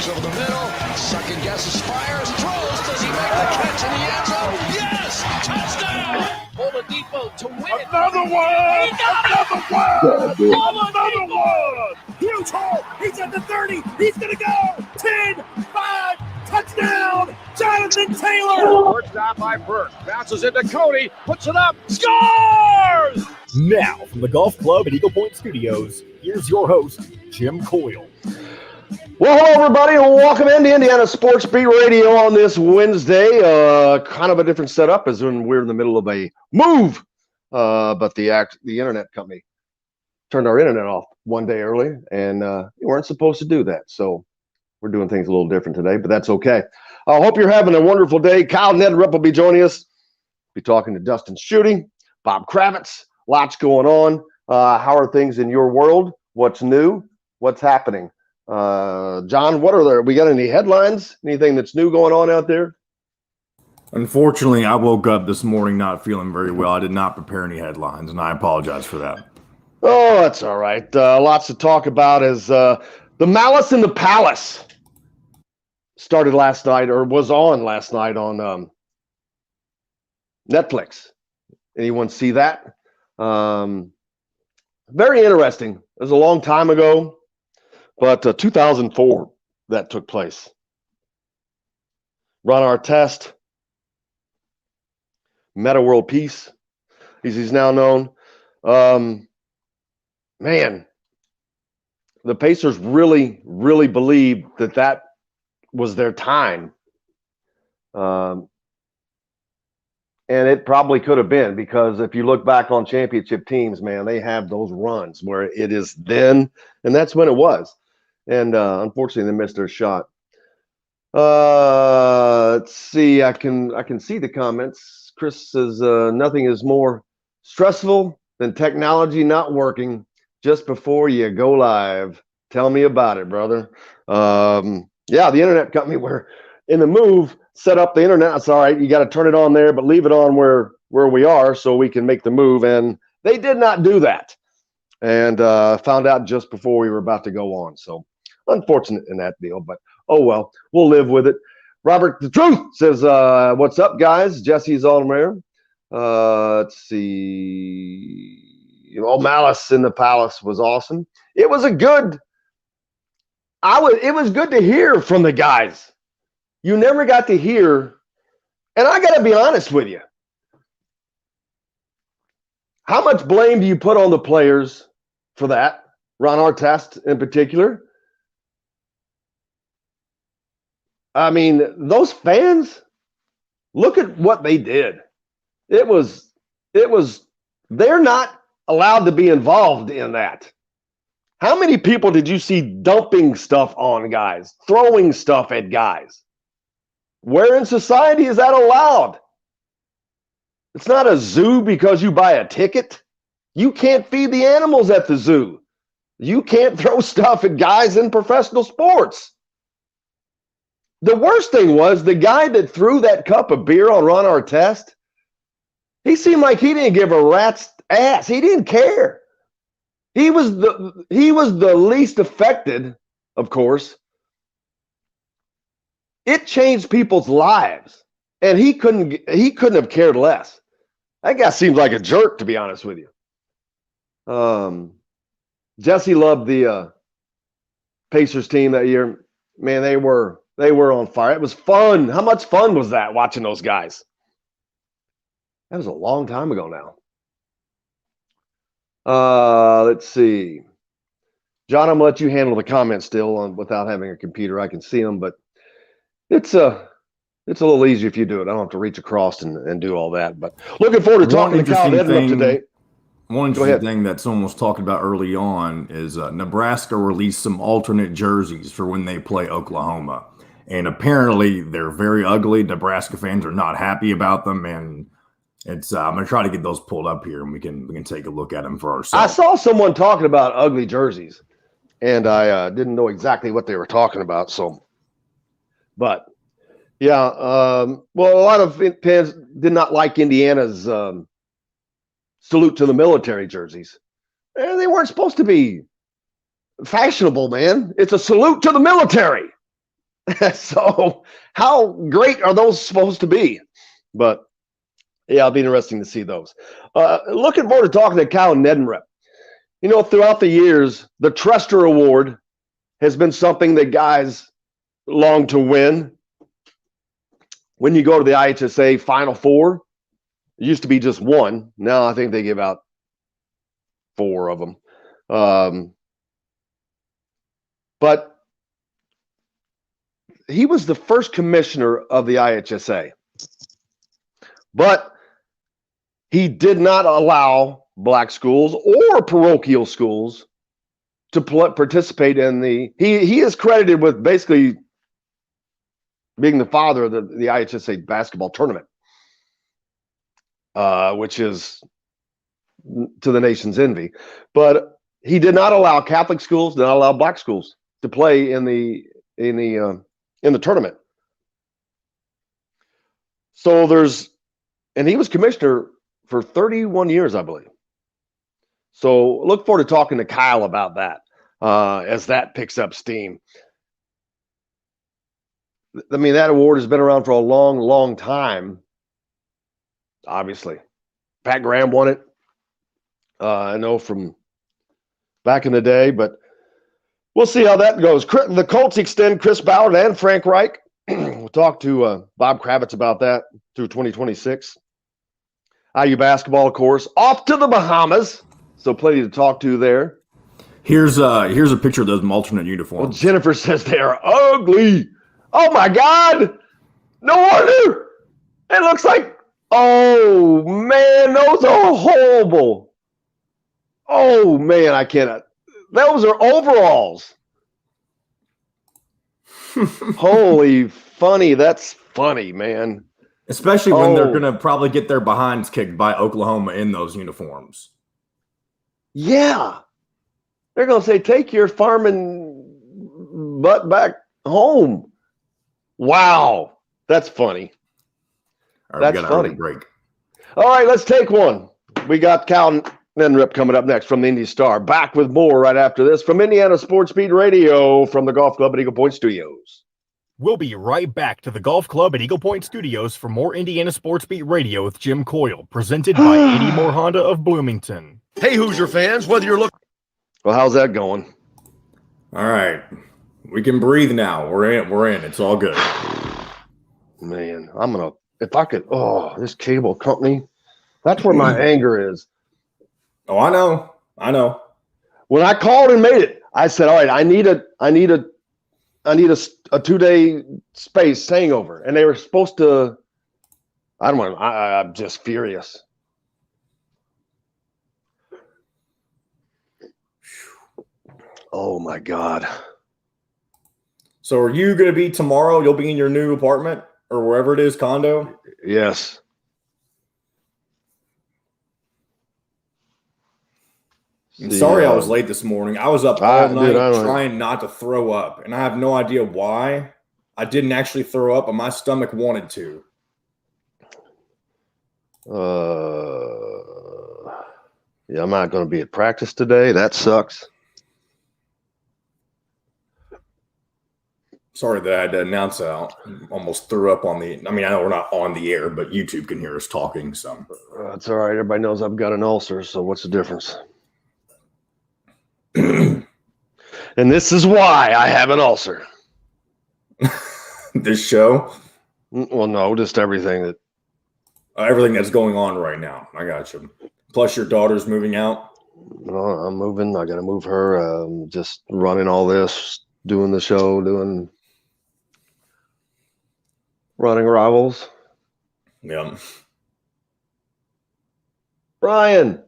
looks over the middle. Second guesses, fires, throws. Does he make the catch in the end zone? Yes! Touchdown! Oladipo to win. Another one! Another one! Another one! Huge hole. He's at the 30. He's going to go. 10, 5, touchdown. Jonathan Taylor. First down by Burke. Bounces into Cody. Puts it up. Scores! Now, from the Golf Club at Eagle Point Studios, here's your host, Jim Coyle. Well, hello, everybody, and welcome into Indiana Sports Beat Radio on this Wednesday. Kind of a different setup as when we're in the middle of a move, but the internet company turned our internet off one day early, and we weren't supposed to do that. So we're doing things a little different today, but that's okay. I hope you're having a wonderful day. Kyle Neddenriep will be joining us. Be talking to Dustin Schutte, Bob Kravitz. Lots going on. How are things in your world? What's new? What's happening? John, what are there? We got any headlines? Anything that's new going on out there? Unfortunately, I woke up this morning not feeling very well. I did not prepare any headlines, and I apologize for that. Oh, that's all right. Lots to talk about as the Malice in the Palace started last night, or was on last night on Netflix. Anyone see that? Very interesting. It was a long time ago, but 2004 that took place. Ron Artest, Meta World Peace, he's now known. Man, the Pacers really, really believed that was their time. And it probably could have been, because if you look back on championship teams, man, they have those runs where it is then, and that's when it was. And unfortunately, they missed their shot. Let's see. I can see the comments. Chris says nothing is more stressful than technology not working just before you go live. Tell me about it, brother. Yeah, the internet company, we're in the move, set up the internet. It's all right. You got to turn it on there, but leave it on where we are so we can make the move. And they did not do that. And found out just before we were about to go on. So unfortunate in that deal, but oh well, we'll live with it. Robert the Truth says, what's up, guys? Jesse's on there. Let's see. Malice in the Palace was awesome. It was good to hear from the guys. You never got to hear, and I got to be honest with you. How much blame do you put on the players for that? Ron Artest in particular. I mean, those fans, look at what they did. They're not allowed to be involved in that. How many people did you see dumping stuff on guys, throwing stuff at guys? Where in society is that allowed? It's not a zoo because you buy a ticket. You can't feed the animals at the zoo. You can't throw stuff at guys in professional sports. The worst thing was the guy that threw that cup of beer on Ron Artest. He seemed like he didn't give a rat's ass. He didn't care. He was the least affected, of course. It changed people's lives, and he couldn't have cared less. That guy seems like a jerk, to be honest with you. Jesse loved the Pacers team that year. Man, they were on fire. It was fun. How much fun was that watching those guys? That was a long time ago now. Let's see. John, I'm going to let you handle the comments still without having a computer. I can see them, but it's a little easier if you do it. I don't have to reach across and do all that. But looking forward to talking to Kyle Neddenriep today. One interesting thing that someone was talking about early on is Nebraska released some alternate jerseys for when they play Oklahoma. And apparently they're very ugly. Nebraska fans are not happy about them. And it's I'm going to try to get those pulled up here, and we can take a look at them for ourselves. I saw someone talking about ugly jerseys, and I didn't know exactly what they were talking about. So, but yeah, well, a lot of fans did not like Indiana's salute to the military jerseys. And they weren't supposed to be fashionable, man. It's a salute to the military. So how great are those supposed to be? But yeah, it'll be interesting to see those. Looking forward to talking to Kyle Neddenriep. You know, throughout the years, the Trester Award has been something that guys long to win. When you go to the IHSA Final Four, it used to be just one. Now I think they give out 4 of them. But he was the first commissioner of the IHSA. But he did not allow black schools or parochial schools to participate in the. He is credited with basically being the father of the IHSA basketball tournament, which is to the nation's envy. But he did not allow Catholic schools, did not allow black schools to play in the tournament. So and he was commissioner for 31 years, I believe. So look forward to talking to Kyle about that as that picks up steam. I mean, that award has been around for a long, long time. Obviously, Pat Graham won it. I know from back in the day, but we'll see how that goes. The Colts extend Chris Ballard and Frank Reich. We'll talk to Bob Kravitz about that through 2026. IU basketball, of course, off to the Bahamas. So plenty to talk to there. Here's a picture of those alternate uniforms. Well, Jennifer says they are ugly. Oh my God! No wonder. It looks like. Oh man, those are horrible. Oh man, I cannot. Those are overalls. Holy funny. That's funny, man. Especially when they're going to probably get their behinds kicked by Oklahoma in those uniforms. Yeah. They're going to say, take your farming butt back home. Wow. That's funny. All right, That's funny. Break. All right, let's take one. We got Cal Neddenriep coming up next from the Indy Star. Back with more right after this from Indiana Sports Beat Radio from the Golf Club at Eagle Point Studios. We'll be right back to the Golf Club at Eagle Point Studios for more Indiana Sports Beat Radio with Jim Coyle, presented by 80 More Honda of Bloomington. Hey, Hoosier fans, whether you're looking. Well, how's that going? All right. We can breathe now. We're in. It's all good. Man, if I could, this cable company, that's where my anger is. Oh, I know. When I called and made it, I said, all right, I need a 2-day space staying over. And they were supposed to, I'm just furious. Oh my God. So are you going to be tomorrow? You'll be in your new apartment or wherever it is, condo? Yes. I'm sorry I was late this morning. I was up all night trying not to throw up, and I have no idea why. I didn't actually throw up, but my stomach wanted to. Yeah, I'm not going to be at practice today. That sucks. Sorry that I had to announce that. I almost threw up on I know we're not on the air, but YouTube can hear us talking. So that's all right. Everybody knows I've got an ulcer, so what's the difference? And this is why I have an ulcer. This show? Well, no, just everything that's going on right now. I got you. Plus, your daughter's moving out. Well, I'm moving. I got to move her. Just running all this, doing the show, running Rivals. Yeah. Brian.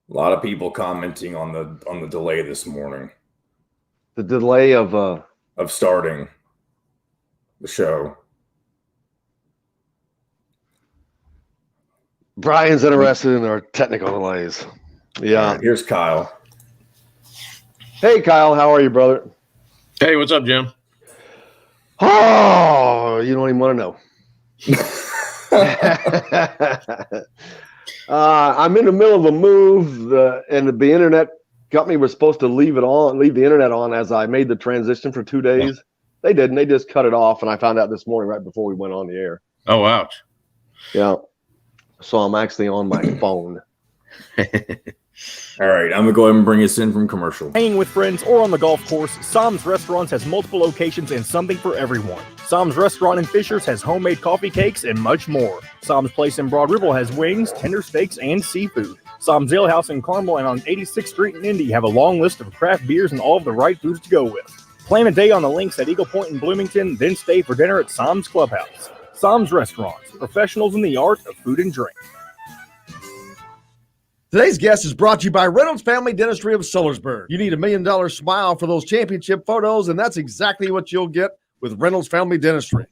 A lot of people commenting on the delay this morning. The delay of starting the show. Brian's interested in our technical delays. Yeah. Right, here's Kyle. Hey, Kyle. How are you, brother? Hey, what's up, Jim? Oh, you don't even want to know. I'm in the middle of a move, and the internet company was supposed to leave the internet on as I made the transition for 2 days. Yeah. They didn't. They just cut it off, and I found out this morning right before we went on the air. Oh, ouch. Yeah. So I'm actually on my phone. All right, I'm going to go ahead and bring us in from commercial. Hanging with friends or on the golf course, Sam's Restaurants has multiple locations and something for everyone. Sam's Restaurant in Fishers has homemade coffee cakes and much more. Sam's Place in Broad Ripple has wings, tender steaks, and seafood. Sam's Ale House in Carmel and on 86th Street in Indy have a long list of craft beers and all of the right foods to go with. Plan a day on the links at Eagle Point in Bloomington, then stay for dinner at Sam's Clubhouse. Sam's Restaurants, professionals in the art of food and drink. Today's guest is brought to you by Reynolds Family Dentistry of Sillersburg. You need $1 million smile for those championship photos, and that's exactly what you'll get with Reynolds Family Dentistry.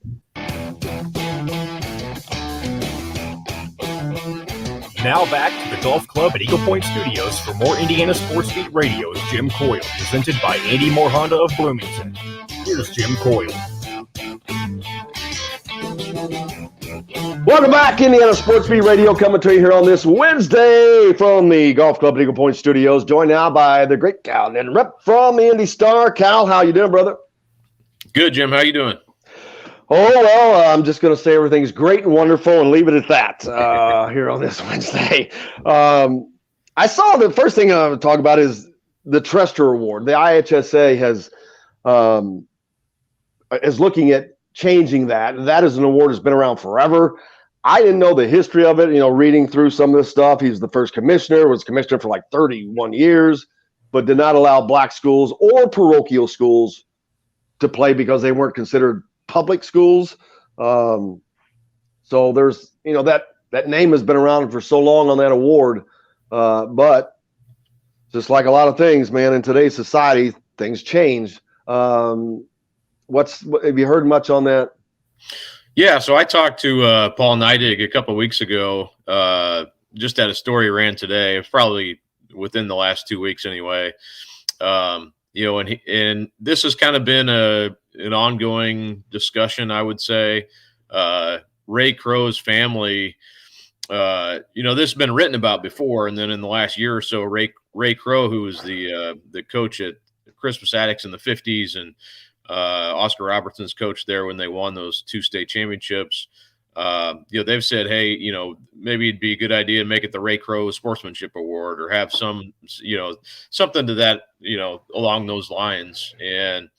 Now back to the Golf Club at Eagle Point Studios for more Indiana Sports Beat Radio with Jim Coyle, presented by Andy Moore Honda of Bloomington. Here's Jim Coyle. Welcome back, Indiana Sports Beat Radio, coming to you here on this Wednesday from the Golf Club at Eagle Point Studios. Joined now by the great Cal Neddenriep from the Indy Star. Cal, how you doing, brother? Good, Jim. How you doing? Oh, well, I'm just going to say everything's great and wonderful and leave it at that here on this Wednesday. I saw the first thing I want to talk about is the Trester Award. The IHSA is looking at changing that. That is an award that's been around forever. I didn't know the history of it, reading through some of this stuff. He's the first commissioner, was commissioner for like 31 years, but did not allow black schools or parochial schools to play because they weren't considered public schools. So there's, that name has been around for so long on that award. But just like a lot of things, man, in today's society, things change. Have you heard much on that? Yeah, so I talked to Paul Neidig a couple of weeks ago. Just had a story ran today. It's probably within the last 2 weeks anyway. And this has kind of been an ongoing discussion, I would say. Ray Crow's family, this has been written about before, and then in the last year or so, Ray Crow, who was the coach at Crispus Attucks in the 50s, and Oscar Robertson's coach there when they won those 2 state championships. They've said, hey, maybe it'd be a good idea to make it the Ray Crow Sportsmanship Award or have some, something to that, along those lines. And,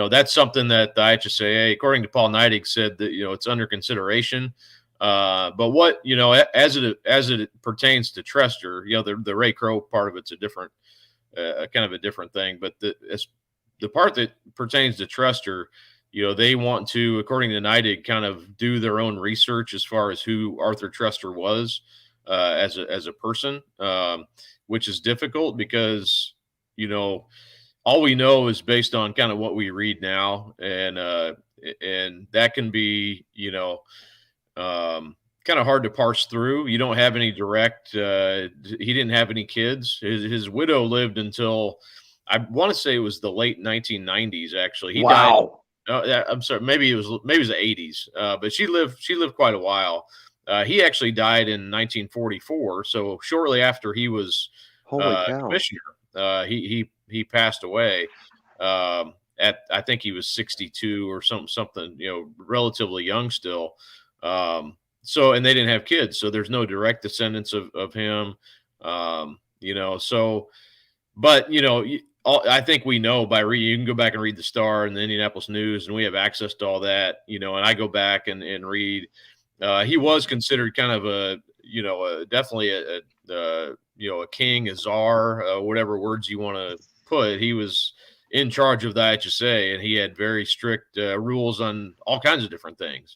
that's something that the IHSAA, according to Paul Neidig, said that, it's under consideration. But what, as it pertains to Trester, the Ray Crow part of it's a different, kind of a different thing. But the part that pertains to Trester, they want to, according to Neidig, kind of do their own research as far as who Arthur Trester was as a person, which is difficult because, all we know is based on kind of what we read now. And that can be, kind of hard to parse through. You don't have any direct, he didn't have any kids. His widow lived until, I want to say it was the late 1990s, actually. He died. I'm sorry, maybe it was the 80s. But she lived quite a while. He actually died in 1944. So shortly after he was commissioner, he passed away. I think he was 62 or something, relatively young still. So, and they didn't have kids, so there's no direct descendants of him. But I think we know you can go back and read the Star and the Indianapolis News, and we have access to all that, and I go back and read. He was considered kind of definitely a king, a czar, whatever words you want to put. He was in charge of the IHSA, and he had very strict rules on all kinds of different things.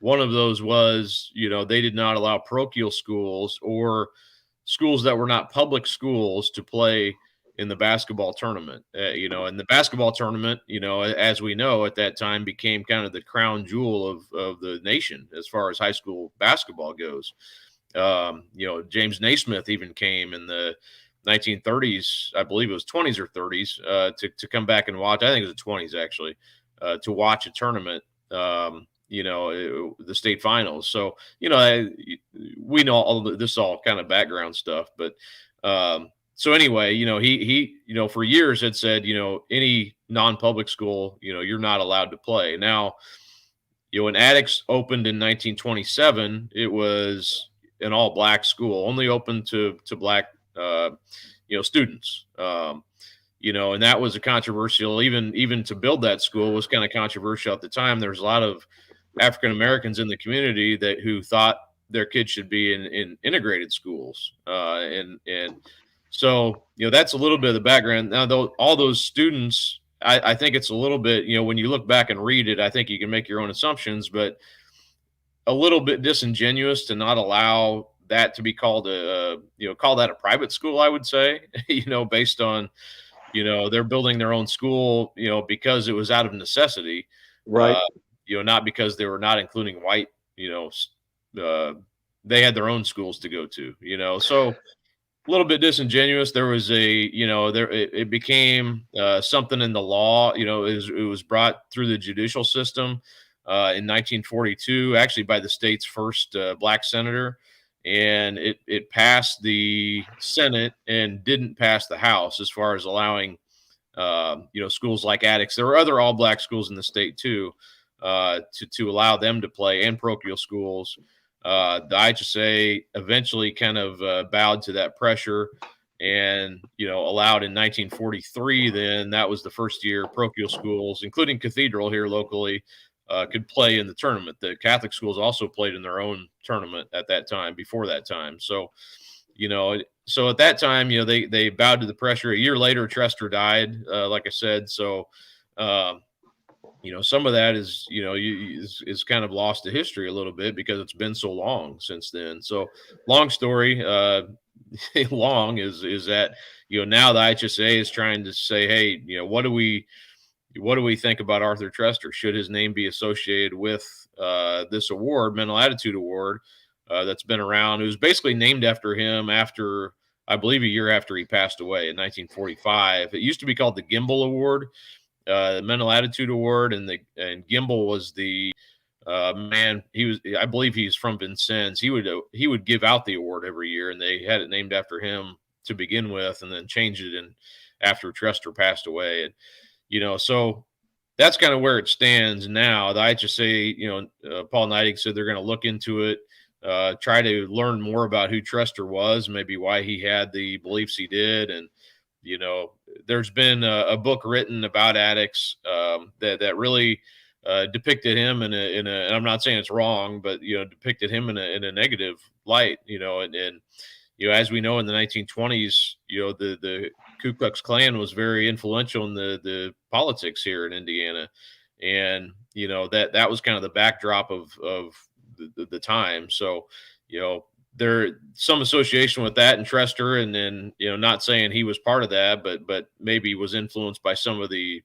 One of those was, they did not allow parochial schools or schools that were not public schools to play in the basketball tournament. And the basketball tournament, as we know at that time, became kind of the crown jewel of the nation as far as high school basketball goes. James Naismith even came in the 1930s, I believe it was 20s or 30s, to come back and watch. I think it was the 20s actually, to watch a tournament. The state finals. So, we know all this is all kind of background stuff, but So anyway, he for years had said, any non-public school, you're not allowed to play. Now, when Attucks opened in 1927, it was an all-black school, only open to black, students. And that was a controversial, even to build that school was kind of controversial at the time. There's a lot of African Americans in the community who thought their kids should be in integrated schools. And so, that's a little bit of the background. Now, though, all those students, I think it's a little bit, when you look back and read it, I think you can make your own assumptions, but a little bit disingenuous to not allow that to be called call that a private school, I would say, based on, they're building their own school, because it was out of necessity, Right. Not because they were not including white, they had their own schools to go to, so a little bit disingenuous. There was it became something in the law, it was brought through the judicial system in 1942, actually by the state's first black senator. And it passed the Senate and didn't pass the House as far as allowing, schools like Attucks. There were other all black schools in the state too, to allow them to play, and parochial schools. The IHSA eventually kind of bowed to that pressure and, allowed in 1943. Then that was the first year parochial schools, including Cathedral here locally, could play in the tournament. The Catholic schools also played in their own tournament at that time, before that time. So, so at that time, they bowed to the pressure. A year later, Trester died, like I said. So, some of that is, is kind of lost to history a little bit because it's been so long since then. So long story, long is that, now the IHSA is trying to say, hey, what do we think about Arthur Trester? Should his name be associated with this award, Mental Attitude Award, that's been around? It was basically named after him after, I believe, a year after he passed away in 1945. It used to be called the Gimbel Award, the Mental Attitude Award, and Gimbel was the man. I believe he's from Vincennes. He would give out the award every year, and they had it named after him to begin with, and then changed it after Trester passed away. And so that's kind of where it stands now. The IHSA, Paul Neidig said they're going to look into it, try to learn more about who Trester was, maybe why he had the beliefs he did. And, there's been a book written about Attucks that really depicted him in a, and I'm not saying it's wrong, but, depicted him in a negative light, and as we know, in the 1920s, the Ku Klux Klan was very influential in the politics here in Indiana. And, that was kind of the backdrop of the time. So, there's some association with that and Trester, and then, not saying he was part of that, but maybe was influenced by some of the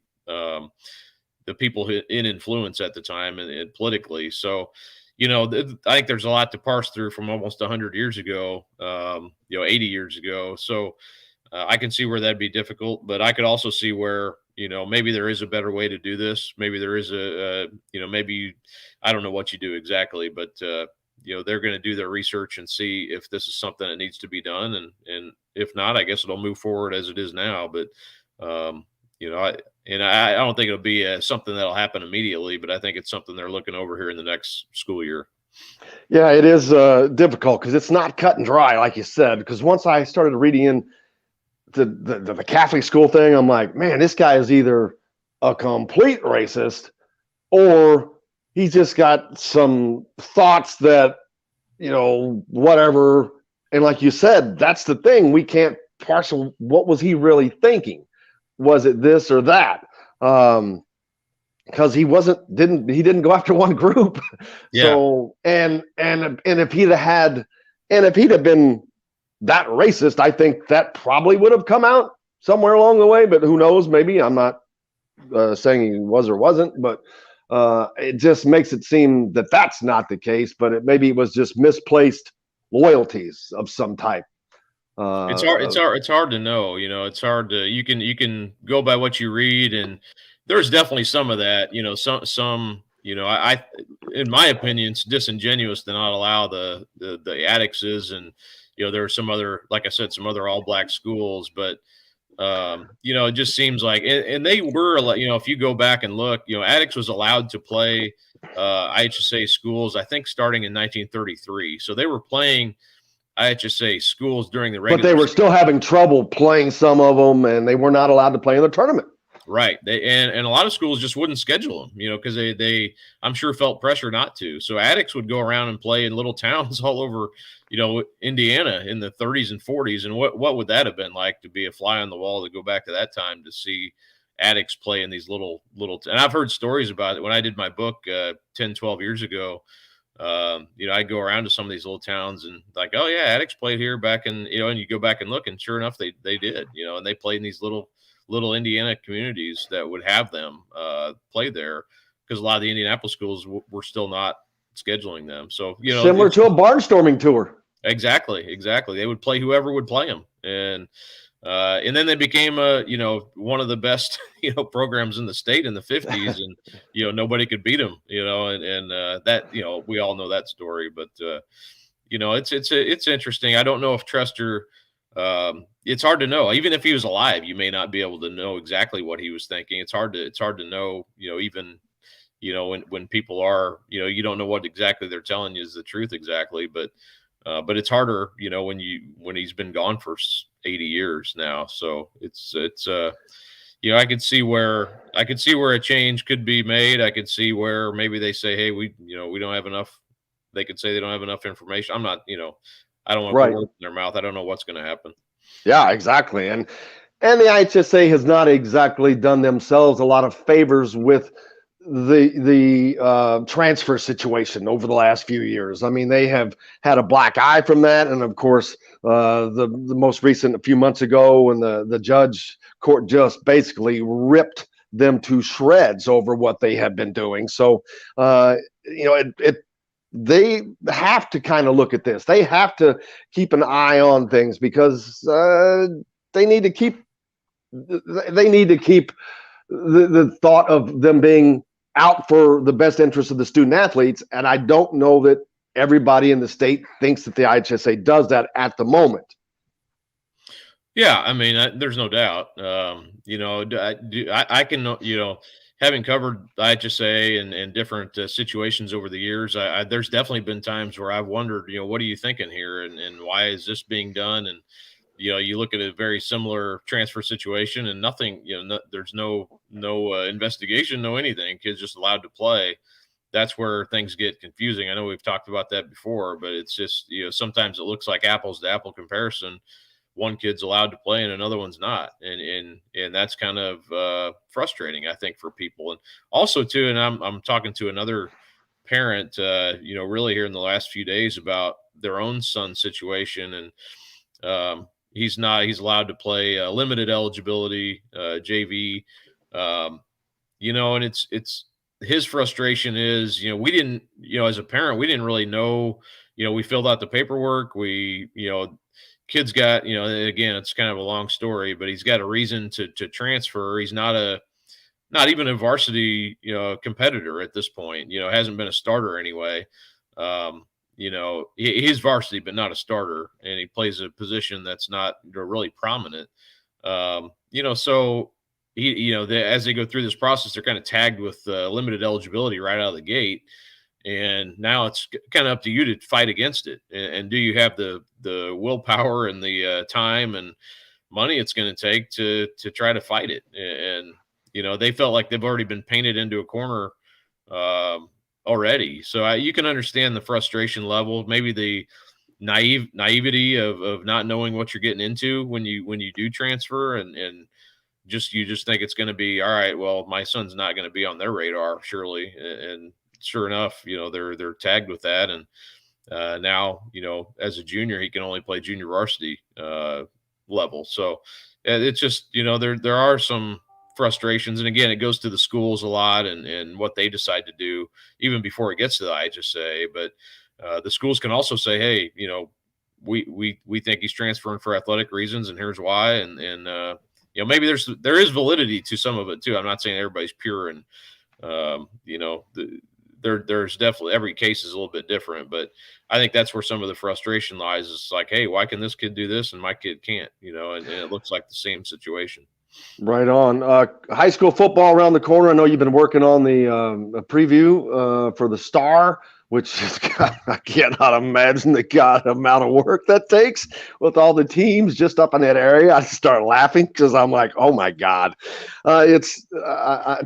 people in influence at the time and politically. So, I think there's a lot to parse through from almost 100 years ago, 80 years ago. So I can see where that'd be difficult, but I could also see where, maybe there is a better way to do this. Maybe there is maybe, I don't know what you do exactly, but, they're going to do their research and see if this is something that needs to be done. And if not, I guess it'll move forward as it is now. But, I don't think it'll be something that'll happen immediately, but I think it's something they're looking over here in the next school year. Yeah, it is difficult because it's not cut and dry, like you said. Because once I started reading in the Catholic school thing, I'm like, man, this guy is either a complete racist or he's just got some thoughts that, whatever. And like you said, that's the thing. We can't parse what was he really thinking. Was it this or that? Because he didn't go after one group. Yeah. So and if he'd have been that racist, I think that probably would have come out somewhere along the way. But who knows? Maybe. I'm not saying he was or wasn't, but it just makes it seem that that's not the case. But maybe it was just misplaced loyalties of some type. It's hard to know. It's hard to you can go by what you read, and there's definitely some of that. Some I in my opinion, it's disingenuous to not allow the Attuckses and there are some other, like I said, some other all black schools, but it just seems like, and they were, if you go back and look, Attucks was allowed to play IHSA schools, I think starting in 1933. So they were playing IHSA schools during the regular But they were still having trouble playing some of them, and they were not allowed to play in the tournament. Right. And a lot of schools just wouldn't schedule them, because they I'm sure felt pressure not to. So Attucks would go around and play in little towns all over, Indiana in the 30s and 40s. And what would that have been like to be a fly on the wall, to go back to that time to see Attucks play in these little, and I've heard stories about it. When I did my book 10, 12 years ago, I'd go around to some of these little towns and like, oh yeah, Attucks played here back in, and you go back and look, and sure enough, they did, and they played in these little Indiana communities that would have them play there, because a lot of the Indianapolis schools were still not scheduling them. So, similar to a barnstorming tour. Exactly. They would play whoever would play them. And then they became one of the best, programs in the state in the 50s, and, nobody could beat them, and that, we all know that story, but it's interesting. I don't know if Trester, it's hard to know. Even if he was alive, you may not be able to know exactly what he was thinking. It's hard to know, even, when people are, you don't know what exactly they're telling you is the truth exactly, but it's harder, when he's been gone for 80 years now. So it's I could see where a change could be made. I could see where maybe they say, hey, we don't have enough. They could say they don't have enough information. I'm not, I don't want to put words in their mouth. I don't know what's going to happen. Yeah, exactly. And the IHSA has not exactly done themselves a lot of favors with the transfer situation over the last few years. I mean, they have had a black eye from that, and of course, the most recent, a few months ago, when the court just basically ripped them to shreds over what they have been doing. So, they have to kind of look at this. They have to keep an eye on things, because they need to keep the thought of them being out for the best interest of the student athletes. And I don't know that everybody in the state thinks that the IHSA does that at the moment. Yeah, I mean, there's no doubt. I can, having covered IHSA and different situations over the years, there's definitely been times where I've wondered, what are you thinking here, and why is this being done? And you look at a very similar transfer situation, and nothing, there's no investigation, no anything. Kids just allowed to play. That's where things get confusing. I know we've talked about that before, but it's just, sometimes it looks like apples to apple comparison. One kid's allowed to play and another one's not. And that's kind of frustrating, I think, for people. And also too, and I'm talking to another parent, really here in the last few days about their own son's situation. And he's allowed to play limited eligibility, JV, and it's his frustration is, we didn't, as a parent, we didn't really know, we filled out the paperwork. Kids got, again, it's kind of a long story, but he's got a reason to transfer. He's not even a varsity, competitor at this point, hasn't been a starter anyway. He's varsity, but not a starter. And he plays a position that's not really prominent. So as they go through this process, they're kind of tagged with limited eligibility right out of the gate. And now it's kind of up to you to fight against it. And do you have the willpower and the time and money it's going to take to try to fight it? And, they felt like they've already been painted into a corner already. So you can understand the frustration level, maybe the naivety of not knowing what you're getting into when you do transfer, and you just think it's going to be, all right, well, my son's not going to be on their radar, surely. And sure enough, they're tagged with that. And now, as a junior, he can only play junior varsity level. So it's just, there are some frustrations. And again, it goes to the schools a lot and what they decide to do even before it gets to the IHSA. But the schools can also say, hey, we think he's transferring for athletic reasons, and here's why. And maybe there is validity to some of it too. I'm not saying everybody's pure and, there's definitely every case is a little bit different, but I think that's where some of the frustration lies. It's like, hey, why can this kid do this and my kid can't? And it looks like the same situation. Right on. High school football around the corner. I know you've been working on the preview for the Star, which is, I cannot imagine the amount of work that takes with all the teams just up in that area. I start laughing because I'm like, oh my God.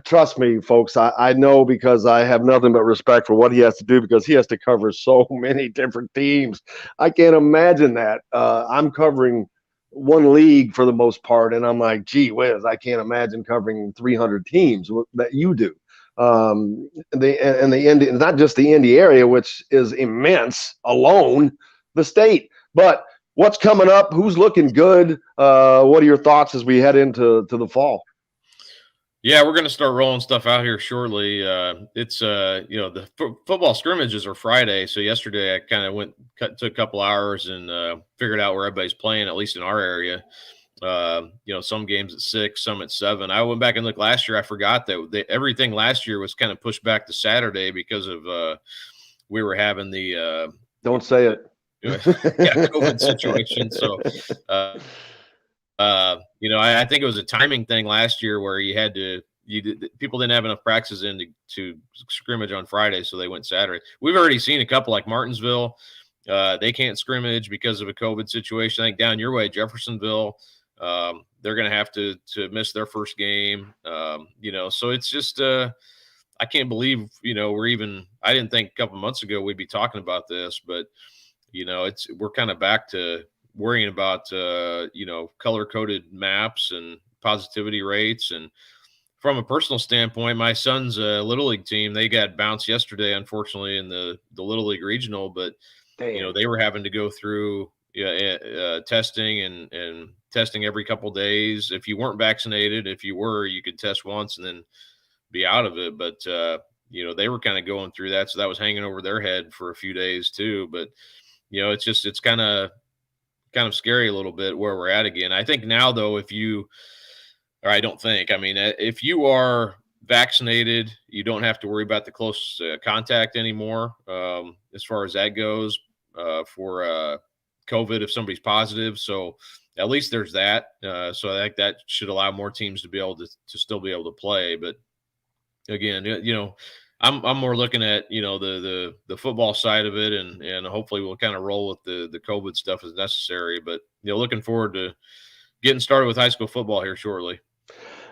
Trust me, folks. I know, because I have nothing but respect for what he has to do, because he has to cover so many different teams. I can't imagine that. I'm covering one league for the most part, and I'm like, gee whiz, I can't imagine covering 300 teams that you do. The Indy, not just the Indy area, which is immense alone, the state. But what's coming up? Who's looking good? What are your thoughts as we head into the fall? Yeah, we're going to start rolling stuff out here shortly. It's the football scrimmages are Friday, so yesterday I kind of took a couple hours and figured out where everybody's playing, at least in our area. Some games at 6, some at 7. I went back and looked last year. I forgot that everything last year was kind of pushed back to Saturday because of we were having the don't say it. COVID situation. So, I think it was a timing thing last year where people didn't have enough practices in to scrimmage on Friday, so they went Saturday. We've already seen a couple like Martinsville. They can't scrimmage because of a COVID situation. I think down your way, Jeffersonville, they're going to have to miss their first game. So it's just I can't believe I didn't think a couple months ago we'd be talking about this, but we're kind of back to worrying about color-coded maps and positivity rates. And from a personal standpoint, my son's Little League team, they got bounced yesterday, unfortunately, in the Little League regional, but they were having to go through testing and testing every couple days. If you weren't vaccinated, if you were, you could test once and then be out of it. But they were kind of going through that, so that was hanging over their head for a few days too. But it's kind of scary a little bit where we're at again. I think now, though, if you are vaccinated, you don't have to worry about the close contact anymore as far as that goes for COVID if somebody's positive. So at least there's that. So I think that should allow more teams to be able to still be able to play. But again, I'm more looking at the football side of it, and hopefully we'll kind of roll with the COVID stuff as necessary. But looking forward to getting started with high school football here shortly.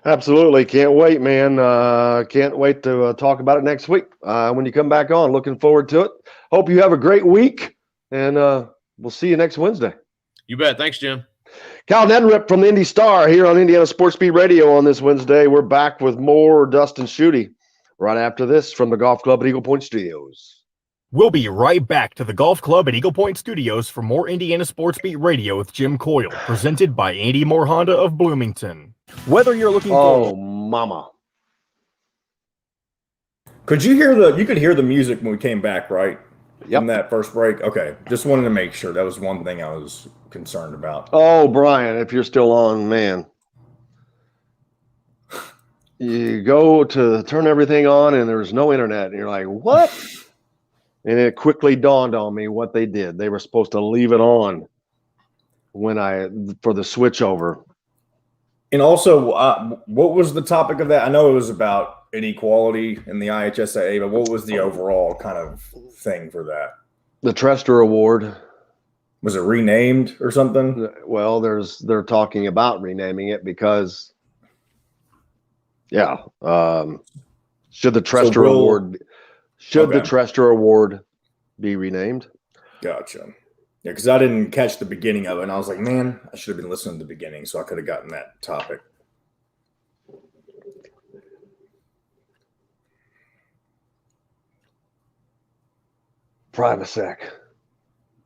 Absolutely, can't wait, man. Can't wait to talk about it next week when you come back on. Looking forward to it. Hope you have a great week, and we'll see you next Wednesday. You bet. Thanks, Jim. Cal Neddenriep from the Indy Star here on Indiana Sports Beat Radio on this Wednesday. We're back with more Dustin Schutte right after this from the Golf Club at Eagle Point Studios. We'll be right back to the Golf Club at Eagle Point Studios for more Indiana Sports Beat Radio with Jim Coyle, presented by Andy Moore Honda of Bloomington. Whether you're looking for... Oh, mama. You could hear the music when we came back, right? Yep. In that first break? Okay. Just wanted to make sure. That was one thing I was concerned about. Oh, Brian, if you're still on, man. You go to turn everything on and there's no internet. And you're like, what? And it quickly dawned on me what they did. They were supposed to leave it on for the switchover. And also, what was the topic of that? I know it was about inequality in the IHSAA, but what was the overall kind of thing for that? The Trester Award. Was it renamed or something? Well, they're talking about renaming it because, should the Trester Award the Trester Award be renamed? Gotcha. Yeah, because I didn't catch the beginning of it, and I was like, man, I should have been listening to the beginning, so I could have gotten that topic. Prilosec.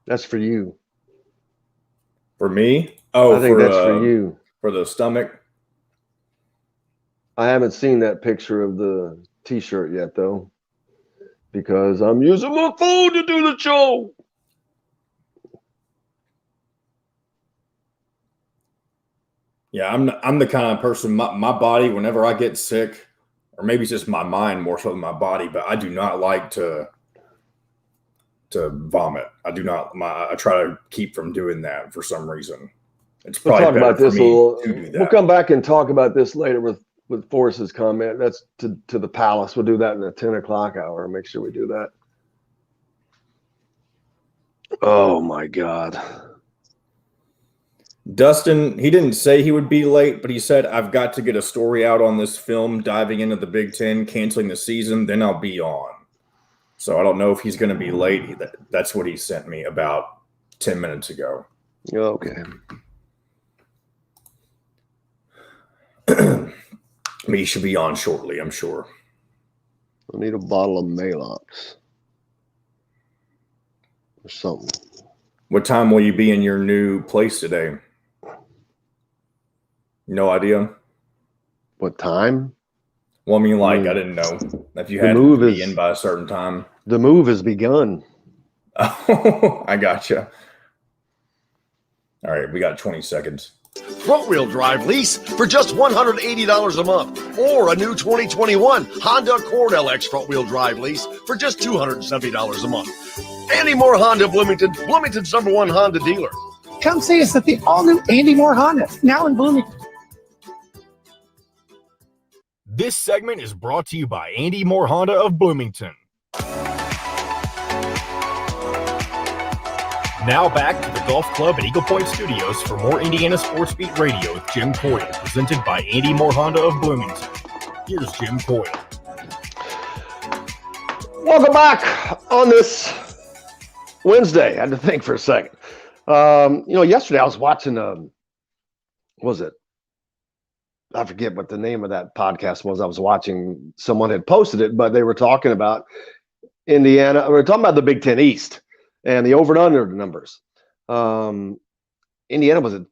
That's for you. For me? Oh, I think that's for you. For the stomach? I haven't seen that picture of the T-shirt yet, though, because I'm using my phone to do the show. Yeah, I'm the kind of person, my body, whenever I get sick or maybe it's just my mind more so than my body, but I do not like to vomit. I try to keep from doing that for some reason. It's We'll probably talk about this a little. to do that. We'll come back and talk about this later with Forrest's comment. That's to the Palace. We'll do that in the 10 o'clock hour. Make sure we do that. Oh my God. Dustin, he didn't say he would be late, but he said, I've got to get a story out on this film, diving into the Big Ten, canceling the season, then I'll be on. So I don't know if he's going to be late. That's what he sent me about 10 minutes ago. Okay. He should be on shortly, I'm sure. I need a bottle of Malox or something. What time will you be in your new place today? No idea. What time? Well, I mean, like, I didn't know if you had to be in by a certain time. The move has begun. Oh, I gotcha. All right, we got 20 seconds. Front-wheel drive lease for just $180 a month, or a new 2021 Honda Accord LX front-wheel drive lease for just $270 a month. Andy Moore Honda Bloomington, Bloomington's #1 Honda dealer. Come see us at the all-new Andy Moore Honda, now in Bloomington. This segment is brought to you by Andy Moore Honda of Bloomington. Now back to the Golf Club at Eagle Point Studios for more Indiana Sports Beat Radio with Jim Coyle, presented by Andy Moore Honda of Bloomington. Here's Jim Coyle. Welcome back on this Wednesday. I had to think for a second. Yesterday I was watching, what was it? I forget what the name of that podcast was. I was watching, someone had posted it, but they were talking about Indiana. We were talking about the Big Ten East and the over and under numbers. Indiana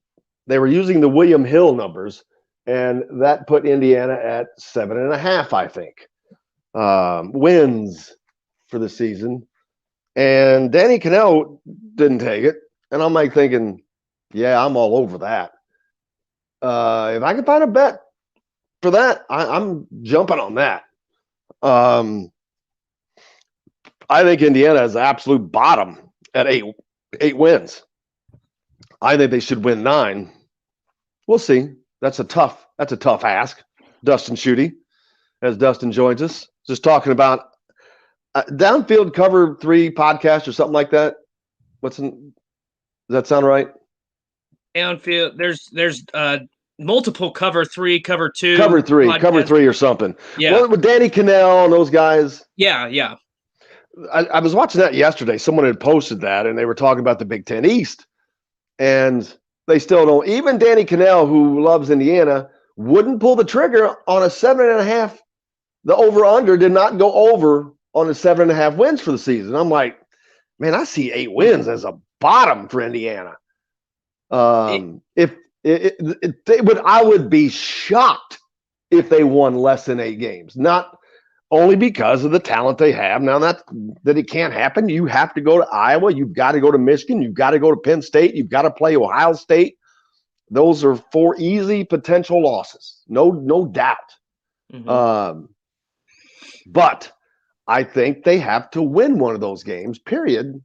they were using the William Hill numbers, and that put Indiana at 7.5, I think, wins for the season. And Danny Cannell didn't take it. And I'm like thinking, yeah, I'm all over that. If I can find a bet for that, I'm jumping on that. I think Indiana is the absolute bottom at eight wins. I think they should win 9. We'll see. That's a tough ask. Dustin Schutte, as Dustin joins us, just talking about Downfield Cover 3 podcast or something like that. Does that sound right? Downfield. There's multiple Cover 3, Cover 2. Cover 3 podcast. Or something. Yeah. Well, with Danny Cannell and those guys. Yeah. I was watching that yesterday. Someone had posted that, and they were talking about the Big Ten East. And they still don't. Even Danny Cannell, who loves Indiana, wouldn't pull the trigger on a 7.5. The over-under did not go over on the 7.5 wins for the season. I'm like, man, I see 8 wins as a bottom for Indiana. If they would, I would be shocked if they won less than 8 games. Not only because of the talent they have. Now that it can't happen. You have to go to Iowa. You've got to go to Michigan. You've got to go to Penn State. You've got to play Ohio State. Those are 4 easy potential losses. No doubt. Mm-hmm. But I think they have to win one of those games, period.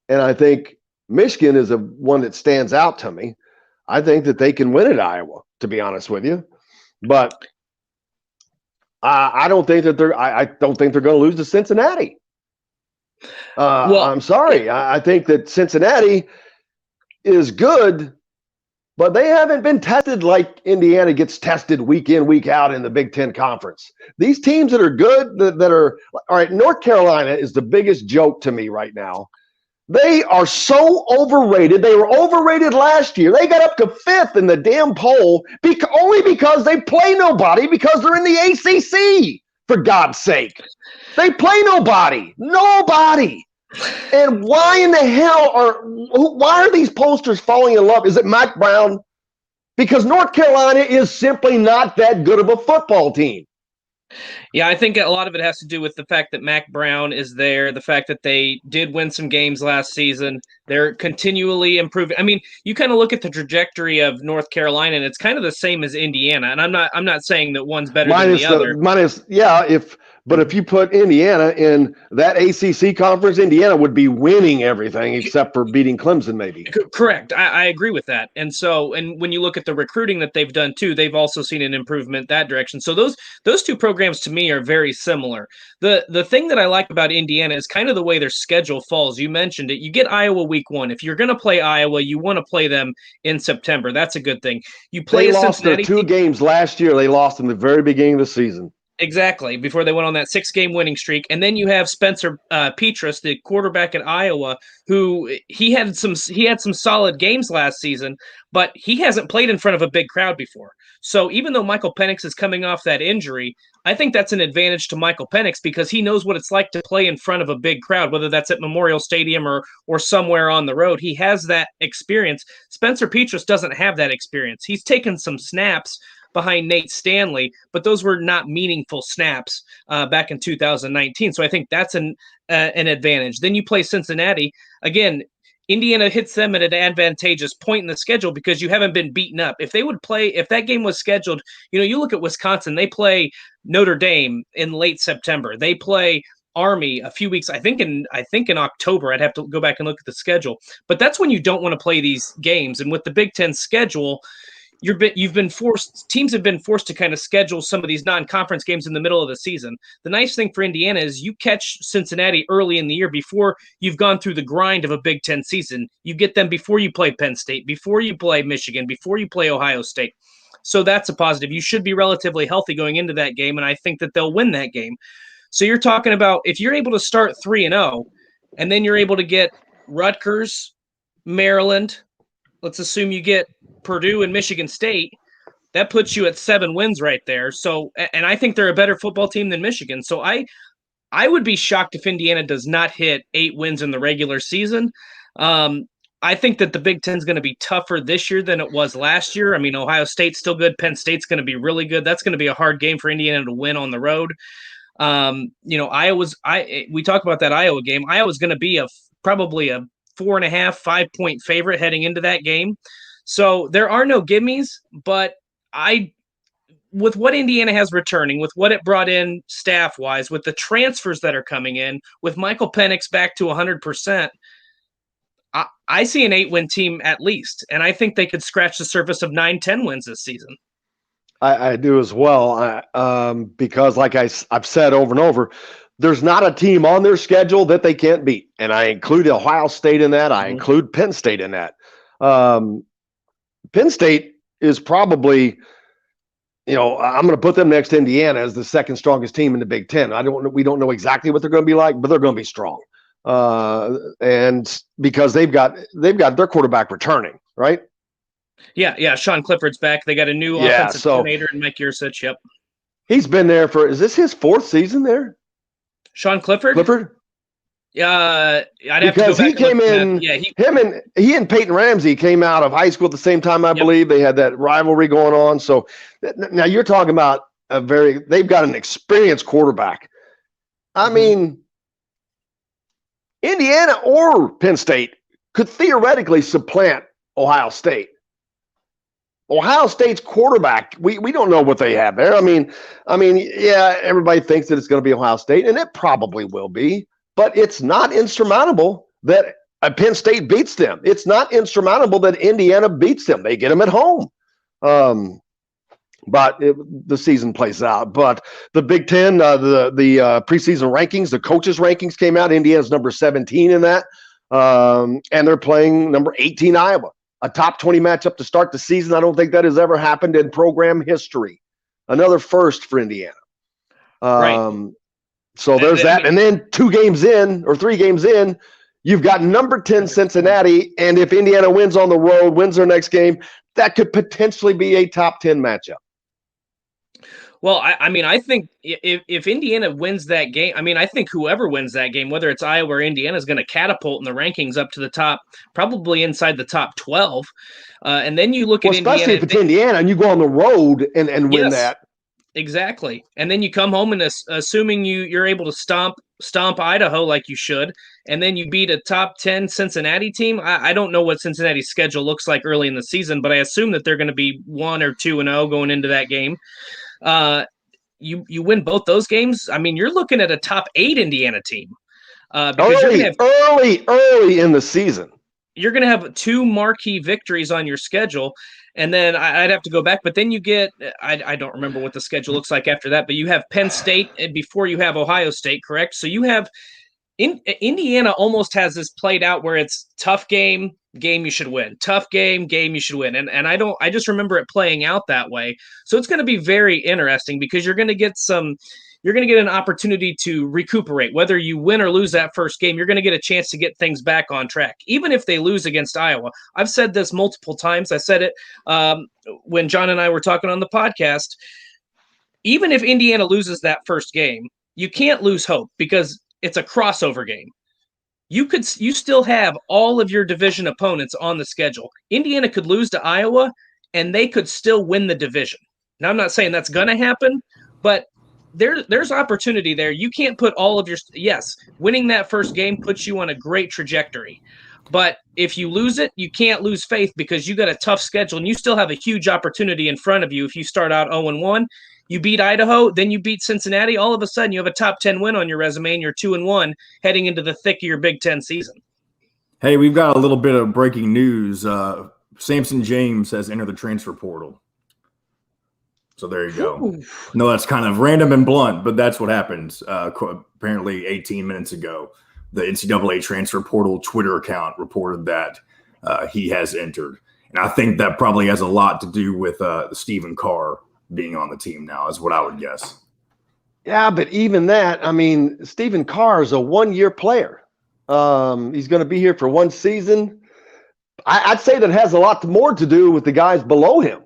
And I think Michigan is one that stands out to me. I think that they can win at Iowa, to be honest with you. But I don't think that I don't think they're going to lose to Cincinnati. I'm sorry. I think that Cincinnati is good, but they haven't been tested like Indiana gets tested week in, week out in the Big Ten Conference. These teams that are good, that are all right. North Carolina is the biggest joke to me right now. They are so overrated. They were overrated last year. They got up to 5th in the damn poll only because they play nobody, because they're in the ACC, for God's sake. They play nobody. And why in the hell why are these posters falling in love? Is it Mike Brown? Because North Carolina is simply not that good of a football team. Yeah, I think a lot of it has to do with the fact that Mac Brown is there, the fact that they did win some games last season. They're continually improving. I mean, you kind of look at the trajectory of North Carolina, and it's kind of the same as Indiana. And I'm not saying that one's better than the other. But if you put Indiana in that ACC conference, Indiana would be winning everything except for beating Clemson, maybe. Correct. I agree with that. And when you look at the recruiting that they've done too, they've also seen an improvement that direction. So those two programs to me are very similar. The thing that I like about Indiana is kind of the way their schedule falls. You mentioned it. You get Iowa week 1. If you're going to play Iowa, you want to play them in September. That's a good thing. You play They lost their 2 games last year. They lost in the very beginning of the season. Exactly, before they went on that 6-game winning streak. And then you have Spencer Petras, the quarterback at Iowa, who he had some solid games last season, but he hasn't played in front of a big crowd before. So even though Michael Penix is coming off that injury, I think that's an advantage to Michael Penix because he knows what it's like to play in front of a big crowd, whether that's at Memorial Stadium or somewhere on the road. He has that experience. Spencer Petras doesn't have that experience. He's taken some snaps behind Nate Stanley, but those were not meaningful snaps back in 2019. So I think that's an advantage. Then you play Cincinnati. Again, Indiana hits them at an advantageous point in the schedule because you haven't been beaten up. If that game was scheduled, you look at Wisconsin, they play Notre Dame in late September. They play Army a few weeks, I think in October. I'd have to go back and look at the schedule. But that's when you don't want to play these games. And with the Big Ten schedule, teams have been forced to kind of schedule some of these non-conference games in the middle of the season. The nice thing for Indiana is you catch Cincinnati early in the year before you've gone through the grind of a Big Ten season. You get them before you play Penn State, before you play Michigan, before you play Ohio State. So that's a positive. You should be relatively healthy going into that game, and I think that they'll win that game. So you're talking about if you're able to start 3-0, and then you're able to get Rutgers, Maryland, let's assume you get Purdue and Michigan State, that puts you at 7 wins right there. So, and I think they're a better football team than Michigan. So I would be shocked if Indiana does not hit 8 wins in the regular season. I think that the Big Ten is going to be tougher this year than it was last year. I mean, Ohio State's still good. Penn State's going to be really good. That's going to be a hard game for Indiana to win on the road. We talk about that Iowa game. Iowa's going to be probably a 4.5, 5 point favorite heading into that game. So there are no gimmies, but with what Indiana has returning, with what it brought in staff-wise, with the transfers that are coming in, with Michael Penix back to 100%, I see an 8-win team at least, and I think they could scratch the surface of 9-10 wins this season. I do as well, because like I've said over and over, there's not a team on their schedule that they can't beat, and I include Ohio State in that. I include Penn State in that. Penn State is probably, I'm going to put them next to Indiana as the second strongest team in the Big Ten. We don't know exactly what they're going to be like, but they're going to be strong. And because they've got their quarterback returning, right? Yeah. Sean Clifford's back. They got a new offensive coordinator in Mike Yursich. Yep. He's been there is this his 4th season there? Sean Clifford? I'd have because to go back he came in. He and Peyton Ramsey came out of high school at the same time. I believe they had that rivalry going on. So now you're talking about they've got an experienced quarterback. I mean, Indiana or Penn State could theoretically supplant Ohio State. Ohio State's quarterback, we don't know what they have there. I mean, everybody thinks that it's going to be Ohio State, and it probably will be. But it's not insurmountable that Penn State beats them. It's not insurmountable that Indiana beats them. They get them at home. But the season plays out. But the Big Ten, the preseason rankings, the coaches' rankings came out. Indiana's number 17 in that. And they're playing number 18 Iowa. A top 20 matchup to start the season. I don't think that has ever happened in program history. Another first for Indiana. Right. So there's that. And then 3 games in, you've got number 10 Cincinnati. And if Indiana wins on the road, wins their next game, that could potentially be a top 10 matchup. Well, I think if Indiana wins that game, I think whoever wins that game, whether it's Iowa or Indiana, is going to catapult in the rankings up to the top, probably inside the top 12. And then you look at especially Indiana. If it's Indiana and you go on the road and win that. Exactly. And then you come home and assuming you're able to stomp Idaho like you should, and then you beat a top 10 Cincinnati team. I don't know what Cincinnati's schedule looks like early in the season, but I assume that they're going to be 1 or 2-0 going into that game. You win both those games. I mean, you're looking at a top 8 Indiana team. Because early in the season. You're going to have 2 marquee victories on your schedule. And then I'd have to go back, but then you get, I don't remember what the schedule looks like after that, but you have Penn State before you have Ohio State, correct? So you have, Indiana almost has this played out where it's tough game you should win, tough game you should win. And I just remember it playing out that way. So it's going to be very interesting because you're going to get an opportunity to recuperate. Whether you win or lose that first game, you're going to get a chance to get things back on track, even if they lose against Iowa. I've said this multiple times. I said it when John and I were talking on the podcast. Even if Indiana loses that first game, you can't lose hope because it's a crossover game. You still have all of your division opponents on the schedule. Indiana could lose to Iowa, and they could still win the division. Now, I'm not saying that's going to happen, but there's opportunity there. You can't put all of your – yes, winning that first game puts you on a great trajectory. But if you lose it, you can't lose faith because you got a tough schedule, and you still have a huge opportunity in front of you. If you start out 0-1, you beat Idaho, then you beat Cincinnati, all of a sudden you have a top 10 win on your resume, and you're 2-1 heading into the thick of your Big Ten season. Hey, we've got a little bit of breaking news. Samson James has entered the transfer portal. So there you go. Ooh. No, that's kind of random and blunt, but that's what happens. Apparently 18 minutes ago, the NCAA transfer portal Twitter account reported that he has entered. And I think that probably has a lot to do with Stephen Carr being on the team now, is what I would guess. Yeah, but even that, I mean, Stephen Carr is a one-year player. He's going to be here for one season. I'd say that has a lot more to do with the guys below him.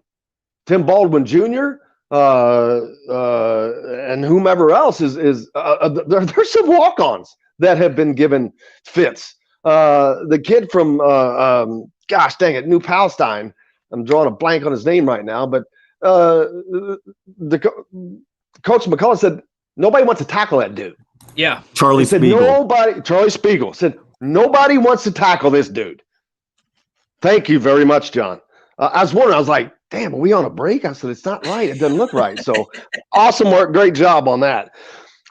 Tim Baldwin Jr., and whomever else is there's some walk-ons that have been given fits. The kid from gosh dang it, New Palestine. I'm drawing a blank on his name right now, but Coach McCullough said nobody wants to tackle that dude. Yeah, Charlie Spiegel said nobody wants to tackle this dude. Thank you very much, John. I was wondering. I was like, damn, are we on a break? I said, it's not right. It doesn't look right. So awesome work. Great job on that.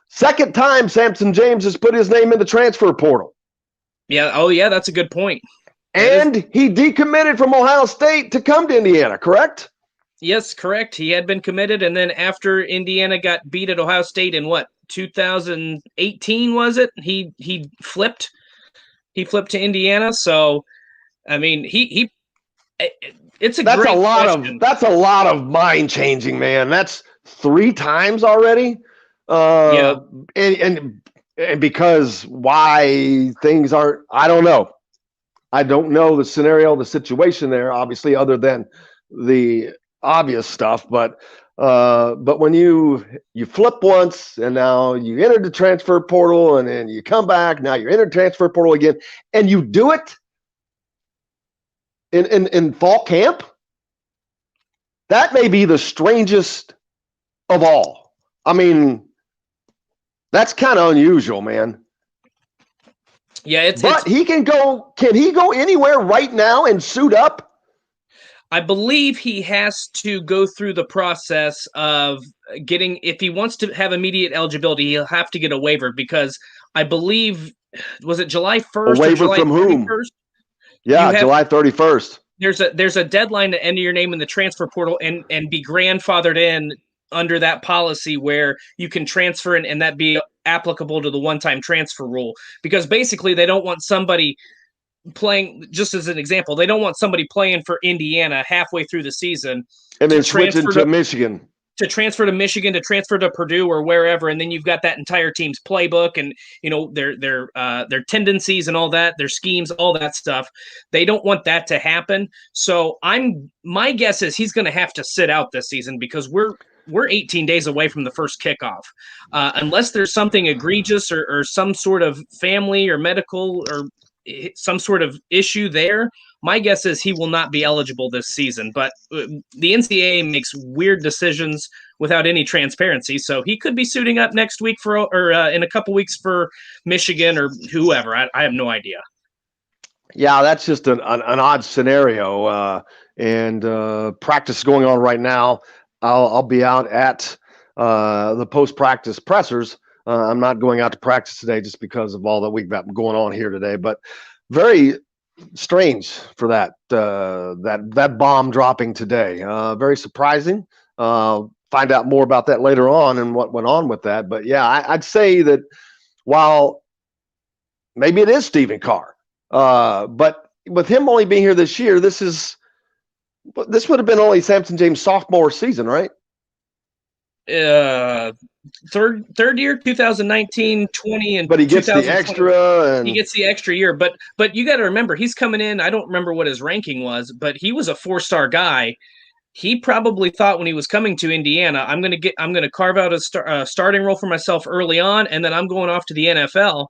Second time Samson James has put his name in the transfer portal. Yeah. Oh, yeah. That's a good point. And he decommitted from Ohio State to come to Indiana, correct? Yes, correct. He had been committed. And then after Indiana got beat at Ohio State in 2018, was it? He flipped. He flipped to Indiana. So, I mean, that's a lot of mind changing, man. That's 3 times already. Yeah. And because why things aren't, I don't know. I don't know the scenario, the situation there, obviously, other than the obvious stuff. But when you flip once and now you enter the transfer portal and then you come back, now you're in the transfer portal again, and you do it in fall camp, that may be the strangest of all. I mean, that's kind of unusual, man. Yeah, he can go. Can he go anywhere right now and suit up? I believe he has to go through the process of getting, if he wants to have immediate eligibility, he'll have to get a waiver because I believe, was it July 1st? A waiver from whom? Yeah, July 31st. There's a deadline to enter your name in the transfer portal and be grandfathered in under that policy where you can transfer and that be applicable to the one-time transfer rule. Because basically they don't want somebody playing, just as an example, they don't want somebody playing for Indiana halfway through the season and then switching to Michigan. To transfer to Michigan, to transfer to Purdue or wherever, and then you've got that entire team's playbook and their tendencies and all that, their schemes, all that stuff. They don't want that to happen. So my guess is he's going to have to sit out this season because we're 18 days away from the first kickoff. Unless there's something egregious or some sort of family or medical or some sort of issue there, my guess is he will not be eligible this season. But the NCAA makes weird decisions without any transparency. So he could be suiting up next week or in a couple weeks for Michigan or whoever. I have no idea. Yeah, that's just an odd scenario. And practice is going on right now. I'll be out at the post-practice pressers. I'm not going out to practice today just because of all that we've got going on here today. But very strange for that bomb dropping today. Very surprising. Find out more about that later on and what went on with that. But yeah, I'd say that while maybe it is Stephen Carr, but with him only being here this year, this would have been only Samson James' sophomore season, right? Third year, 2019, 20, and but he gets the extra. And he gets the extra year. But you got to remember, he's coming in. I don't remember what his ranking was, but he was a 4-star guy. He probably thought when he was coming to Indiana, I'm going to carve out a starting role for myself early on, and then I'm going off to the NFL.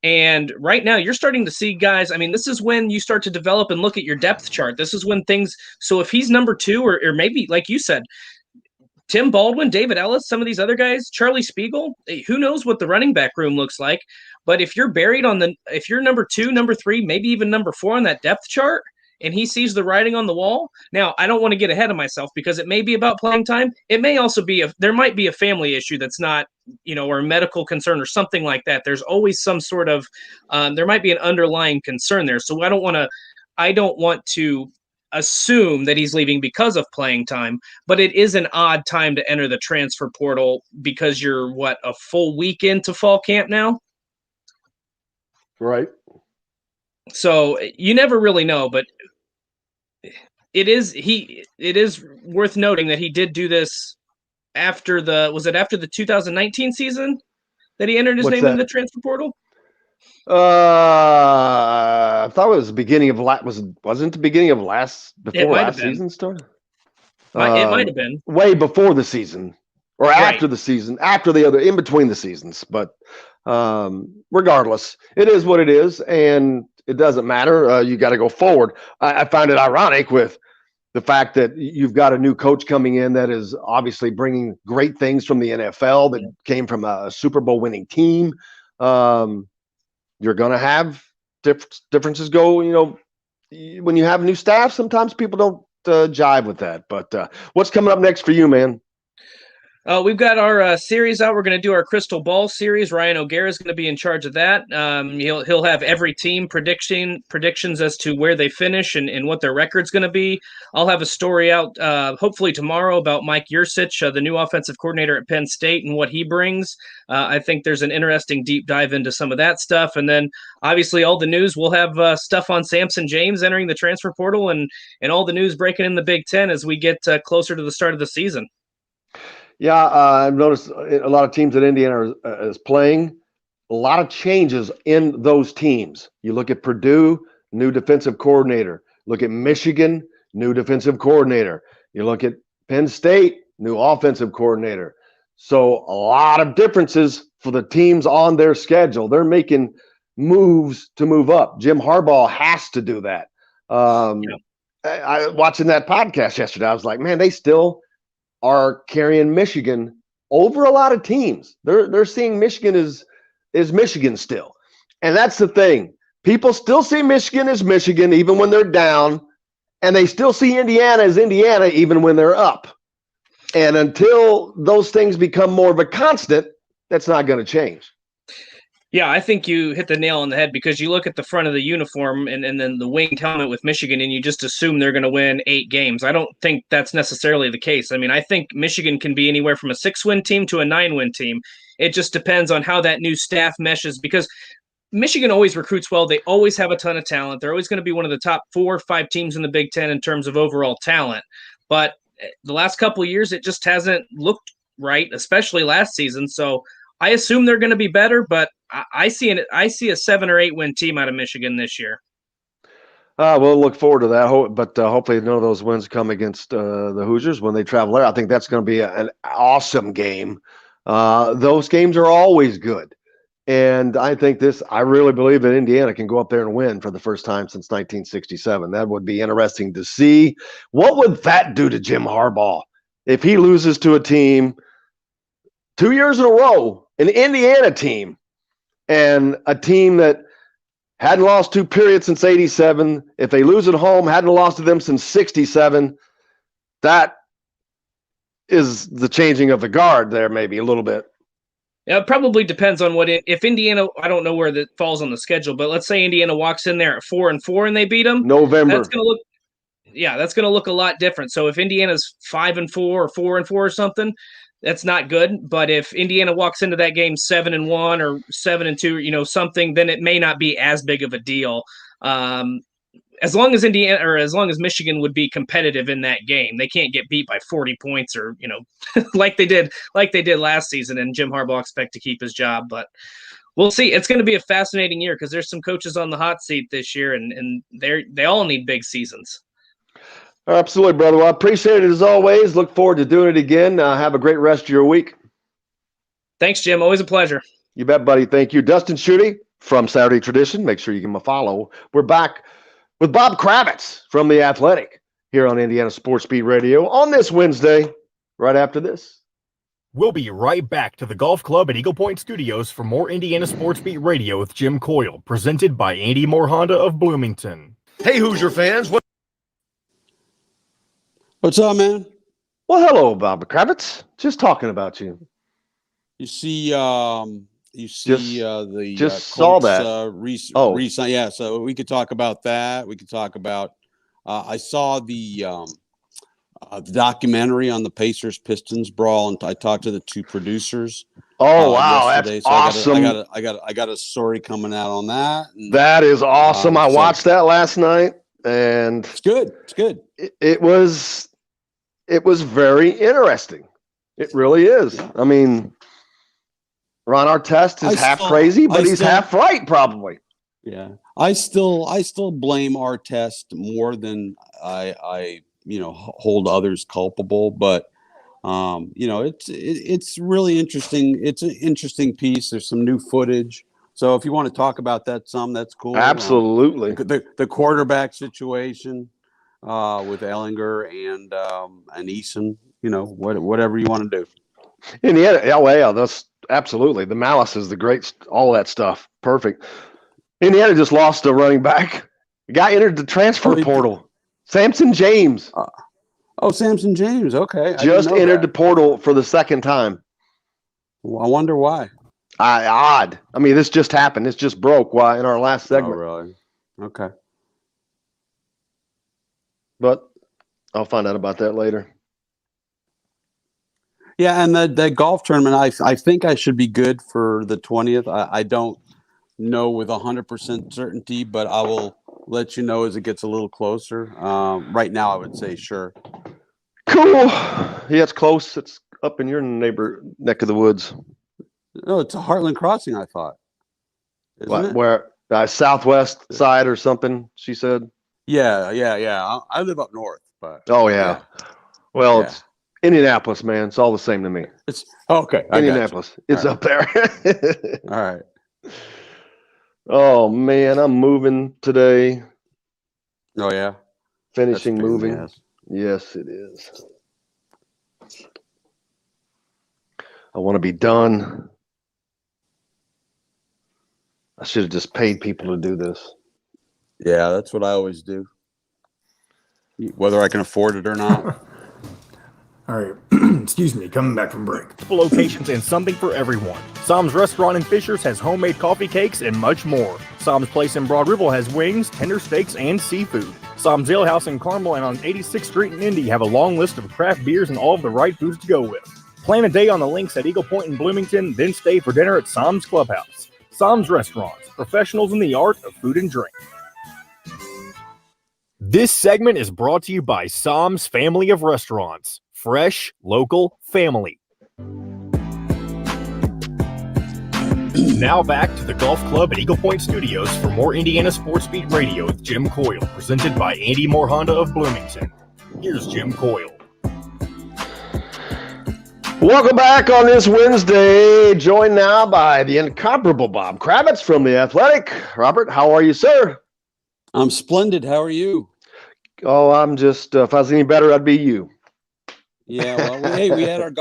And right now, you're starting to see guys. I mean, this is when you start to develop and look at your depth chart. This is when things. So if he's number 2, or maybe like you said, Tim Baldwin, David Ellis, some of these other guys, Charlie Spiegel, who knows what the running back room looks like. But if you're buried if you're number 2, number 3, maybe even number 4 on that depth chart, and he sees the writing on the wall. Now, I don't want to get ahead of myself because it may be about playing time. It may also be there might be a family issue that's not, or a medical concern or something like that. There's always some sort of, there might be an underlying concern there. So I don't want to assume that he's leaving because of playing time, but it is an odd time to enter the transfer portal because you're a full week into fall camp now. Right. So you never really know, but it is worth noting that he did do this after the 2019 season that he entered his name in the transfer portal? I thought it was the beginning of wasn't the beginning of last season started? It might have been way before the season or after the season, after the other, in between the seasons. But regardless, it is what it is, and it doesn't matter. You got to go forward. I find it ironic with the fact that you've got a new coach coming in that is obviously bringing great things from the NFL that came from a Super Bowl winning team. You're going to have differences go, when you have new staff, sometimes people don't jive with that. But what's coming up next for you, man? We've got our series out. We're going to do our Crystal Ball series. Ryan O'Gara is going to be in charge of that. He'll have every team predictions as to where they finish and what their record's going to be. I'll have a story out hopefully tomorrow about Mike Yursich, the new offensive coordinator at Penn State, and what he brings. I think there's an interesting deep dive into some of that stuff. And then obviously all the news, we'll have stuff on Samson James entering the transfer portal and all the news breaking in the Big Ten as we get closer to the start of the season. Yeah, I've noticed a lot of teams that Indiana is playing, a lot of changes in those teams. You look at Purdue, new defensive coordinator. Look at Michigan, new defensive coordinator. You look at Penn State, new offensive coordinator. So a lot of differences for the teams on their schedule. They're making moves to move up. Jim Harbaugh has to do that. I watching that podcast yesterday, I was like, man, they still are carrying Michigan over a lot of teams. They're seeing Michigan is Michigan still. And that's the thing. People still see Michigan as Michigan even when they're down, and they still see Indiana as Indiana even when they're up. And until those things become more of a constant, that's not going to change. Yeah, I think you hit the nail on the head because you look at the front of the uniform and then the winged helmet with Michigan, and you just assume they're going to win 8 games. I don't think that's necessarily the case. I mean, I think Michigan can be anywhere from a 6-win team to a 9-win team. It just depends on how that new staff meshes because Michigan always recruits well. They always have a ton of talent. They're always going to be one of the top 4 or 5 teams in the Big Ten in terms of overall talent. But the last couple of years, it just hasn't looked right, especially last season. So I assume they're going to be better, but I see a 7 or 8 win team out of Michigan this year. We'll look forward to that, but hopefully none of those wins come against the Hoosiers when they travel there. I think that's going to be an awesome game. Those games are always good. And I really believe that Indiana can go up there and win for the first time since 1967. That would be interesting to see. What would that do to Jim Harbaugh if he loses to a team 2 years in a row, an Indiana team, and a team that hadn't lost 2 periods since 87. If they lose at home, hadn't lost to them since 67. That is the changing of the guard there, maybe a little bit. Yeah, it probably depends on if Indiana, I don't know where that falls on the schedule, but let's say Indiana walks in there at 4-4 and they beat them. November. That's going to look a lot different. So if Indiana's 5-4 or 4-4 or something, that's not good. But if Indiana walks into that game 7-1 or 7-2, something, then it may not be as big of a deal. As long as Indiana or as long as Michigan would be competitive in that game, they can't get beat by 40 points or like they did last season. And Jim Harbaugh expect to keep his job, but we'll see. It's going to be a fascinating year because there's some coaches on the hot seat this year, and they all need big seasons. Absolutely, brother. Well, I appreciate it as always. Look forward to doing it again. Have a great rest of your week. Thanks, Jim. Always a pleasure. You bet, buddy. Thank you. Dustin Schutte from Saturday Tradition. Make sure you give him a follow. We're back with Bob Kravitz from The Athletic here on Indiana Sports Beat Radio on this Wednesday, right after this. We'll be right back to the Golf Club at Eagle Point Studios for more Indiana Sports Beat Radio with Jim Coyle, presented by Andy Moore Honda of Bloomington. Hey, Hoosier fans. What's up, man? Well, hello, Bob Kravitz. Just talking about you. You see, the saw that. Recent, yeah. So we could talk about that. We could talk about. I saw the documentary on the Pacers Pistons brawl, and I talked to the 2 producers. Oh wow, that's awesome! I got a story coming out on that. And, that is awesome. I watched that last night, and it's good. It's good. It was very interesting. It really is. Yeah. I mean, Ron Artest is half crazy, but he's half right, probably. Yeah, I still blame Artest more than I hold others culpable. But it's really interesting. It's an interesting piece. There's some new footage. So if you want to talk about that that's cool. Absolutely. The quarterback situation with Ellinger and Eason, whatever you want to do. Indiana, yeah, that's absolutely. The malice is the great, all that stuff. Perfect. Indiana just lost a running back. The guy entered the transfer portal. Samson James. Samson James. Okay. Just entered the portal for the second time. Well, I wonder why. Odd. I mean, this just happened. This just broke in our last segment. Oh, really? Okay. But I'll find out about that later. Yeah, and the golf tournament, I think I should be good for the 20th. I don't know with 100% certainty, but I will let you know as it gets a little closer. Right now, I would say sure. Cool. Yeah, it's close. It's up in your neck of the woods. No, it's a Heartland Crossing, I thought. Where southwest side or something, she said? Yeah. I live up north, but yeah. Well, it's Indianapolis, man. It's all the same to me. It's okay. Indianapolis. It's up there. All right. Oh man, I'm moving today. Oh yeah. Finishing moving. Yes, it is. I want to be done. I should have just paid people to do this. Yeah, that's what I always do. Whether I can afford it or not. All right. Excuse me. Coming back from break. Multiple locations and something for everyone. Sam's Restaurant in Fishers has homemade coffee cakes and much more. Sam's Place in Broad Ripple has wings, tender steaks, and seafood. Sam's Ale House in Carmel and on 86th Street in Indy have a long list of craft beers and all of the right foods to go with. Plan a day on the links at Eagle Point in Bloomington, then stay for dinner at Sam's Clubhouse. Sam's Restaurants, professionals in the art of food and drink. This segment is brought to you by Sam's Family of Restaurants. Fresh, local, family. Now back to the Golf Club at Eagle Point Studios for more Indiana Sports Beat Radio with Jim Coyle, presented by Andy Moore Honda of Bloomington. Here's Jim Coyle. Welcome back on this Wednesday, joined now by the incomparable Bob Kravitz from The Athletic. Robert, how are you, sir? I'm splendid. How are you? Oh, I'm just, if I was any better, I'd be you. Yeah, well, we had our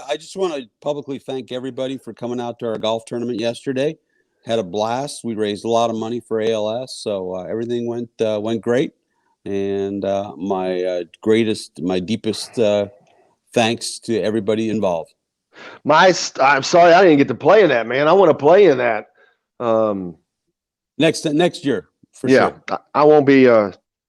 I just want to publicly thank everybody for coming out to our golf tournament yesterday. Had a blast. We raised a lot of money for ALS, so everything went great. And my deepest thanks to everybody involved. I'm sorry I didn't get to play in that, man. I want to play in that. Next year, for yeah, sure. I won't be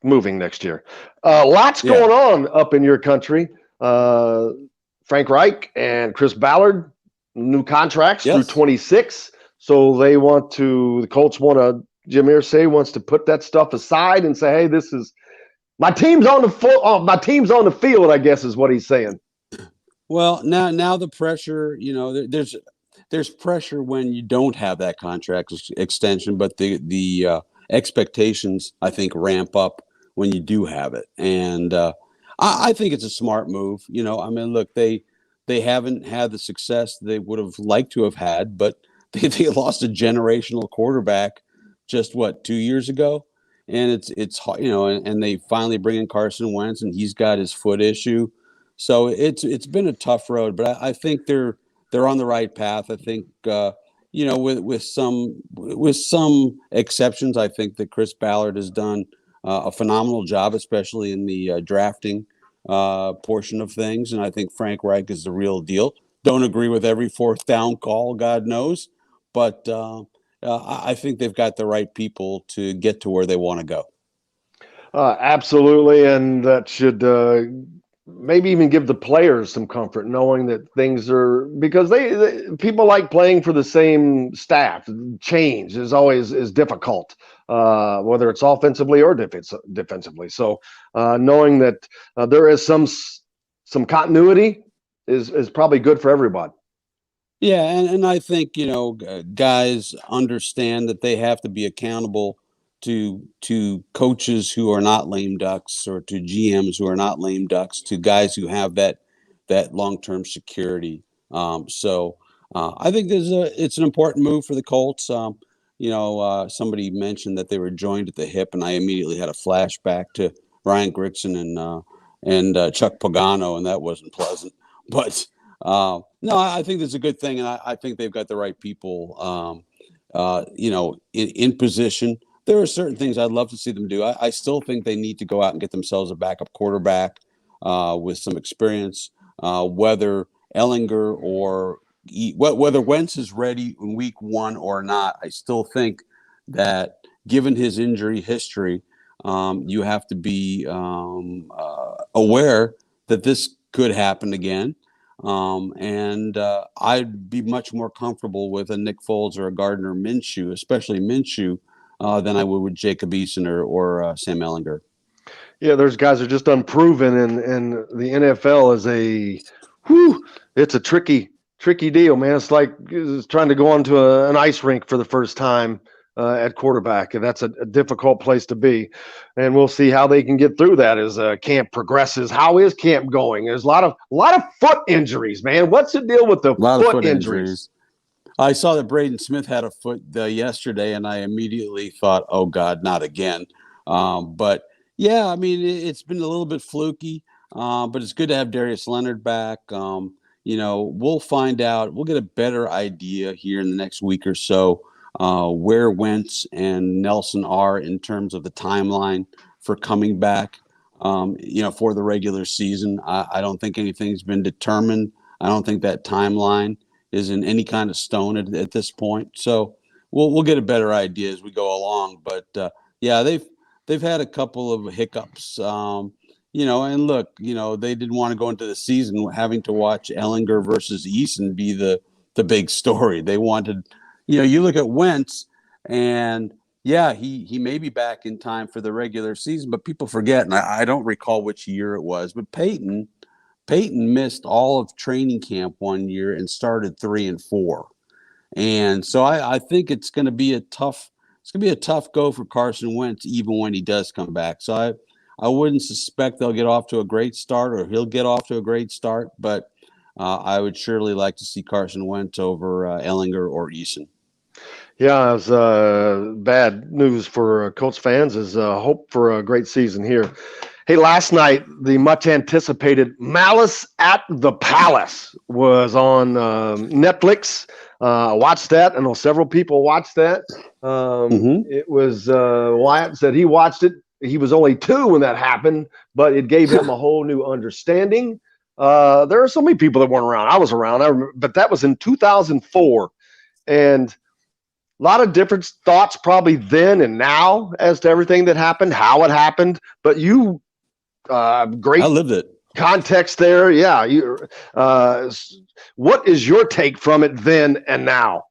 moving next year. Lots going on up in your country. Frank Reich and Chris Ballard, new contracts through 26. So the Colts Jim Irsay wants to put that stuff aside and say, hey, this is my team's on the field, I guess is what he's saying. Well, now the pressure, there's pressure when you don't have that contract extension, but the expectations, I think, ramp up when you do have it. And I think it's a smart move. Look, they haven't had the success they would have liked to have had, but they lost a generational quarterback just 2 years ago. And it's and they finally bring in Carson Wentz, and he's got his foot issue. So it's been a tough road, but I think they're on the right path. I think with some exceptions, I think that Chris Ballard has done a phenomenal job, especially in the drafting portion of things. And I think Frank Reich is the real deal. Don't agree with every fourth down call, God knows, but I think they've got the right people to get to where they want to go. Absolutely, and that should maybe even give the players some comfort knowing that things are, because people like playing for the same staff. Change is difficult, whether it's offensively or defensively. So knowing that there is some continuity is probably good for everybody. Yeah, and I think guys understand that they have to be accountable to coaches who are not lame ducks, or to GMs who are not lame ducks, to guys who have that long-term security. So I think it's an important move for the Colts. Somebody mentioned that they were joined at the hip, and I immediately had a flashback to Ryan Grigson and Chuck Pagano, and that wasn't pleasant. But no, I think that's a good thing, and I think they've got the right people, in position. There are certain things I'd love to see them do. I still think they need to go out and get themselves a backup quarterback with some experience. Whether Ellinger or whether Wentz is ready in week 1 or not, I still think that given his injury history, you have to be aware that this could happen again. And I'd be much more comfortable with a Nick Foles or a Gardner Minshew, especially Minshew, than I would with Jacob Eason or Sam Ellinger. Yeah, those guys are just unproven, and the NFL is it's a tricky deal, man. It's like trying to go onto an ice rink for the first time at quarterback, and that's a difficult place to be. And we'll see how they can get through that as camp progresses. How is camp going? There's a lot of foot injuries, man. What's the deal with the foot injuries? I saw that Braden Smith had a foot yesterday, and I immediately thought, oh, God, not again. But, yeah, it's been a little bit fluky, but it's good to have Darius Leonard back. We'll find out. We'll get a better idea here in the next week or so where Wentz and Nelson are in terms of the timeline for coming back, for the regular season. I don't think anything's been determined. I don't think that timeline is in any kind of stone at this point. So we'll get a better idea as we go along. But yeah, they've had a couple of hiccups. And look, they didn't want to go into the season having to watch Ellinger versus Eason be the big story. They wanted, you look at Wentz, and yeah, he may be back in time for the regular season, but people forget, and I don't recall which year it was, but Peyton missed all of training camp 1 year and started 3 and 4. And so I think it's going to be a tough go for Carson Wentz, even when he does come back. So I wouldn't suspect they'll get off to a great start, or he'll get off to a great start, but I would surely like to see Carson Wentz over Ellinger or Eason. Yeah, it's bad news for Colts fans. Is hope for a great season here. Hey, last night, the much anticipated Malice at the Palace was on Netflix. I watched that. I know several people watched that. It was Wyatt said he watched it. He was only 2 when that happened, but it gave him a whole new understanding. There are so many people that weren't around. I was around, but that was in 2004. And a lot of different thoughts probably then and now as to everything that happened, how it happened. But you, great I lived it. Context there. Yeah. What is your take from it then and now?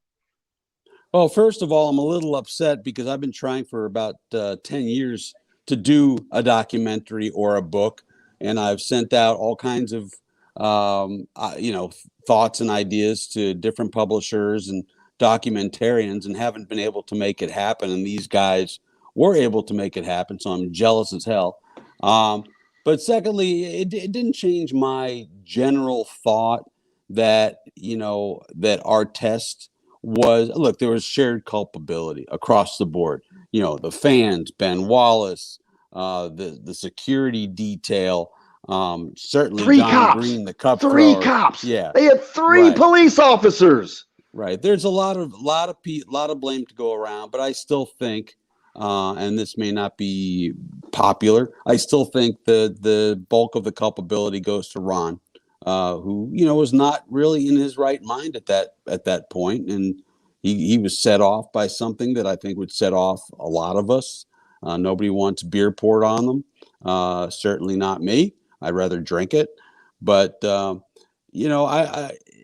Well, first of all, I'm a little upset because I've been trying for about 10 years to do a documentary or a book, and I've sent out all kinds of, thoughts and ideas to different publishers and documentarians, and haven't been able to make it happen. And these guys were able to make it happen, so I'm jealous as hell. But secondly, it didn't change my general thought that that our test was, look, there was shared culpability across the board. The fans, Ben Wallace, the security detail, certainly 3 John cops. Green, the cup 3 thrower. cops. Yeah, they had 3 police officers. Right. There's a lot of blame to go around, but I still think, and this may not be popular, I still think the bulk of the culpability goes to Ron, who was not really in his right mind at that point, and he was set off by something that I think would set off a lot of us. Nobody wants beer poured on them. Certainly not me. I'd rather drink it, but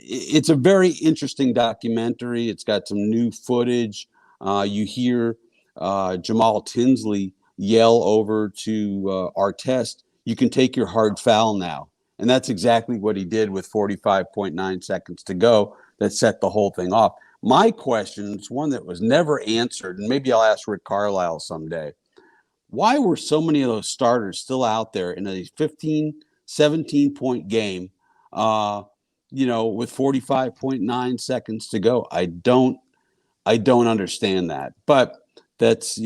it's a very interesting documentary. It's got some new footage. You hear Jamal Tinsley yell over to Artest, "You can take your hard foul now." And that's exactly what he did with 45.9 seconds to go. That set the whole thing off. My question is one that was never answered, and maybe I'll ask Rick Carlisle someday. Why were so many of those starters still out there in a 15, 17-point game, with 45.9 seconds to go? I don't understand that, but that's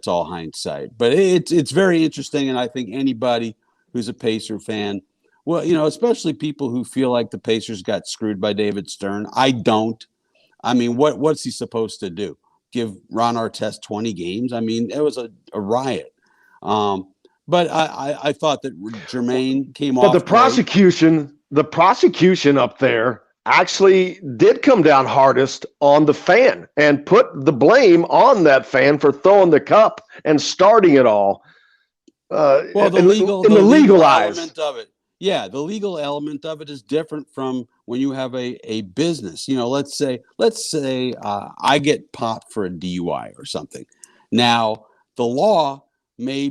all hindsight. But it's very interesting, and I think anybody who's a Pacer fan, well, especially people who feel like the Pacers got screwed by David Stern. I don't. I mean, what's he supposed to do? Give Ron Artest 20 games? I mean, it was a riot. But I thought that Jermaine came off. But the prosecution up there actually did come down hardest on the fan and put the blame on that fan for throwing the cup and starting it all. The legal element of it. Yeah, the legal element of it is different from when you have a business. Let's say I get popped for a DUI or something. Now, the law may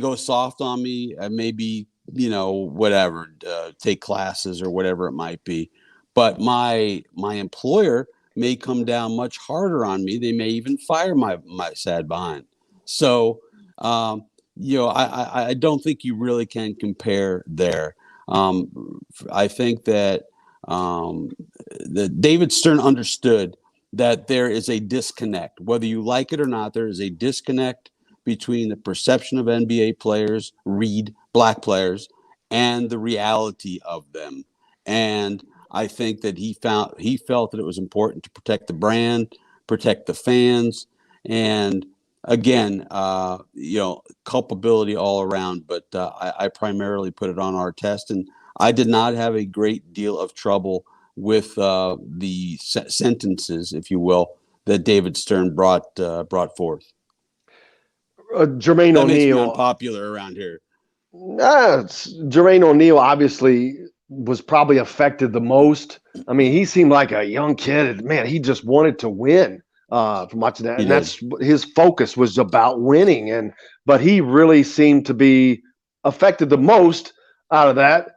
go soft on me, maybe, whatever, take classes or whatever it might be. But my employer may come down much harder on me. They may even fire my sad behind. So, I don't think you really can compare there. I think that David Stern understood that there is a disconnect. Whether you like it or not, there is a disconnect between the perception of NBA players, black players, and the reality of them. And I think that he felt that it was important to protect the brand, protect the fans, and again, culpability all around, but I primarily put it on Artest, and I did not have a great deal of trouble with the sentences, if you will, that David Stern brought forth. Jermaine that makes me O'Neal, unpopular around here. Jermaine O'Neal obviously was probably affected the most. I mean, he seemed like a young kid. Man, he just wanted to win. From watching that, and that's his focus was about winning, but he really seemed to be affected the most out of that.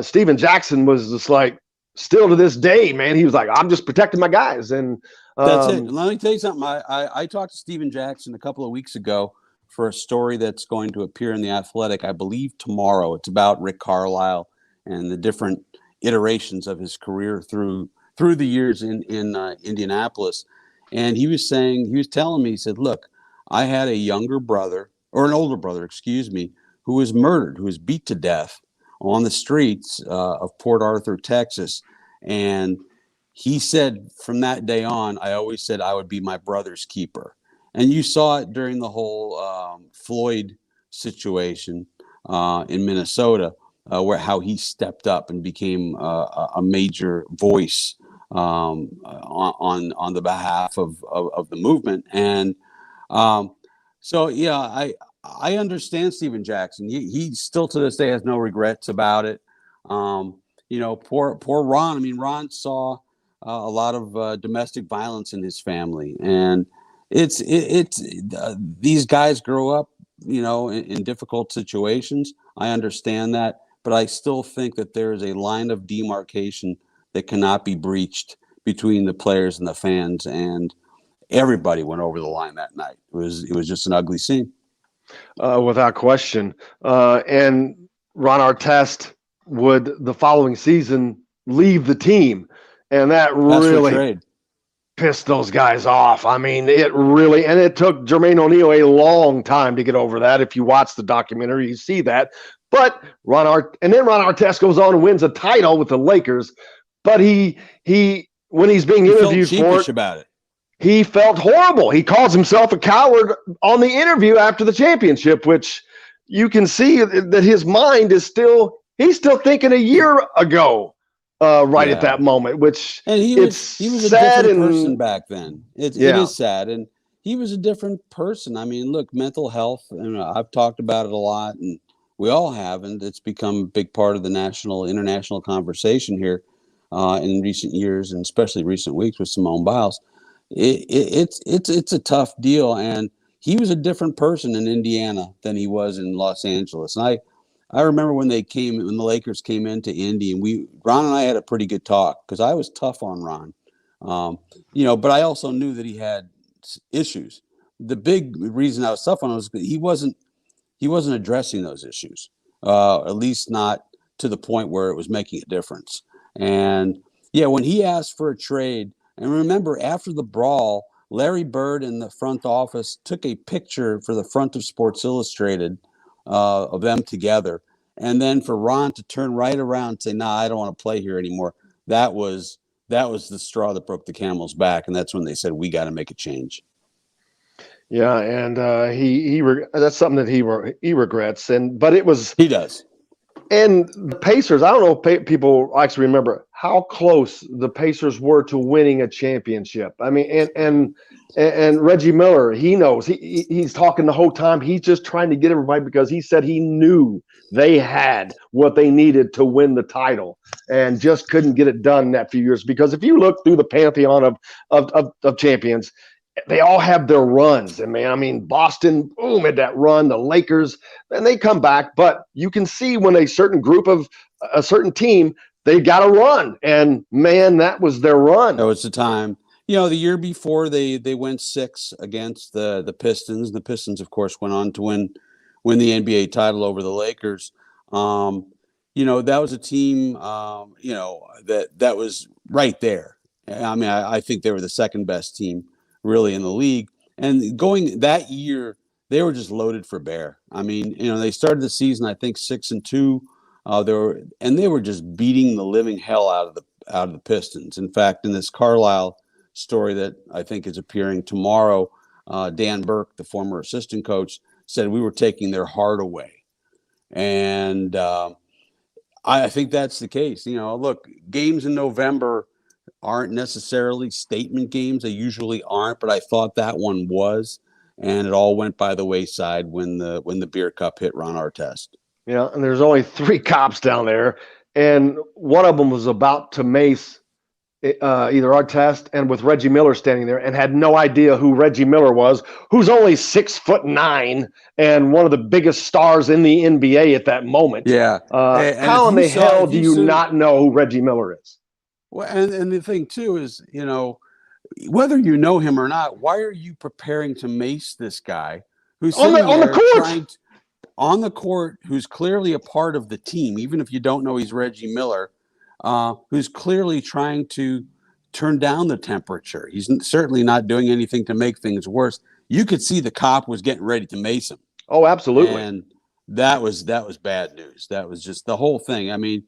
Steven Jackson was just like, still to this day, man, he was like, I'm just protecting my guys, and that's it. Let me tell you something. I talked to Steven Jackson a couple of weeks ago for a story that's going to appear in The Athletic, I believe tomorrow. It's about Rick Carlisle and the different iterations of his career through the years in Indianapolis. And he was telling me, he said, look, I had a younger brother, or an older brother, excuse me, who was murdered, who was beat to death on the streets of Port Arthur, Texas. And he said from that day on, I always said I would be my brother's keeper. And you saw it during the whole Floyd situation in Minnesota, where how he stepped up and became a major voice on the behalf of the movement. And so, yeah, I understand Steven Jackson. He still to this day has no regrets about it. Poor Ron. I mean, Ron saw a lot of domestic violence in his family, and it's these guys grow up, in difficult situations. I understand that, but I still think that there is a line of demarcation that cannot be breached between the players and the fans, and everybody went over the line that night. It was just an ugly scene. Without question. And Ron Artest would the following season leave the team, and that really pissed those guys off. I mean, it took Jermaine O'Neal a long time to get over that. If you watch the documentary, you see that. But Ron Artest goes on and wins a title with the Lakers. But he when he's being interviewed for it, about it, he felt horrible. He calls himself a coward on the interview after the championship, which you can see that his mind is he's still thinking a year ago. At that moment, which and he was a different person back then. It is sad, and he was a different person. I mean, look, mental health, and I've talked about it a lot, and we all have, and it's become a big part of the international conversation here in recent years, and especially recent weeks with Simone Biles. It's a tough deal, and he was a different person in Indiana than he was in Los Angeles, and I remember when the Lakers came into Indy, and Ron and I had a pretty good talk because I was tough on Ron, but I also knew that he had issues. The big reason I was tough on him was he wasn't addressing those issues, at least not to the point where it was making a difference. And yeah, when he asked for a trade, and remember after the brawl, Larry Bird in the front office took a picture for the front of Sports Illustrated of them together, and then for Ron to turn right around and say, "Nah, I don't want to play here anymore." That was the straw that broke the camel's back, and that's when they said, "We got to make a change." Yeah, and that's something that he regrets, but he does. And the Pacers, I don't know if people actually remember how close the Pacers were to winning a championship. I mean, and Reggie Miller, he knows. He's talking the whole time. He's just trying to get everybody because he said he knew they had what they needed to win the title and just couldn't get it done in that few years. Because if you look through the pantheon of champions, they all have their runs. And man, I mean, Boston, boom, had that run, the Lakers, and they come back. But you can see when a certain group of a certain team, they got to run. And man, that was their run. That was the time. The year before they went 6 against the Pistons. The Pistons, of course, went on to win the NBA title over the Lakers. That was a team, that was right there. I mean, I think they were the second best team really in the league. And going that year, they were just loaded for bear. I mean, they started the season, I think 6-2. They were just beating the living hell out of the Pistons. In fact, in this Carlisle story that I think is appearing tomorrow, Dan Burke, the former assistant coach, said we were taking their heart away. And I think that's the case. Look, games in November aren't necessarily statement games. They usually aren't, but I thought that one was, and it all went by the wayside when the beer cup hit Ron Artest. Yeah, and there's only 3 cops down there, and one of them was about to mace either Artest, and with Reggie Miller standing there, and had no idea who Reggie Miller was, who's only 6'9" and one of the biggest stars in the NBA at that moment. Yeah. How in the hell do you not know who Reggie Miller is? Well, and the thing too is, whether you know him or not, why are you preparing to mace this guy who's on the court, who's clearly a part of the team, even if you don't know he's Reggie Miller, who's clearly trying to turn down the temperature. He's certainly not doing anything to make things worse. You could see the cop was getting ready to mace him. Oh, absolutely. And that was bad news. That was just the whole thing. I mean,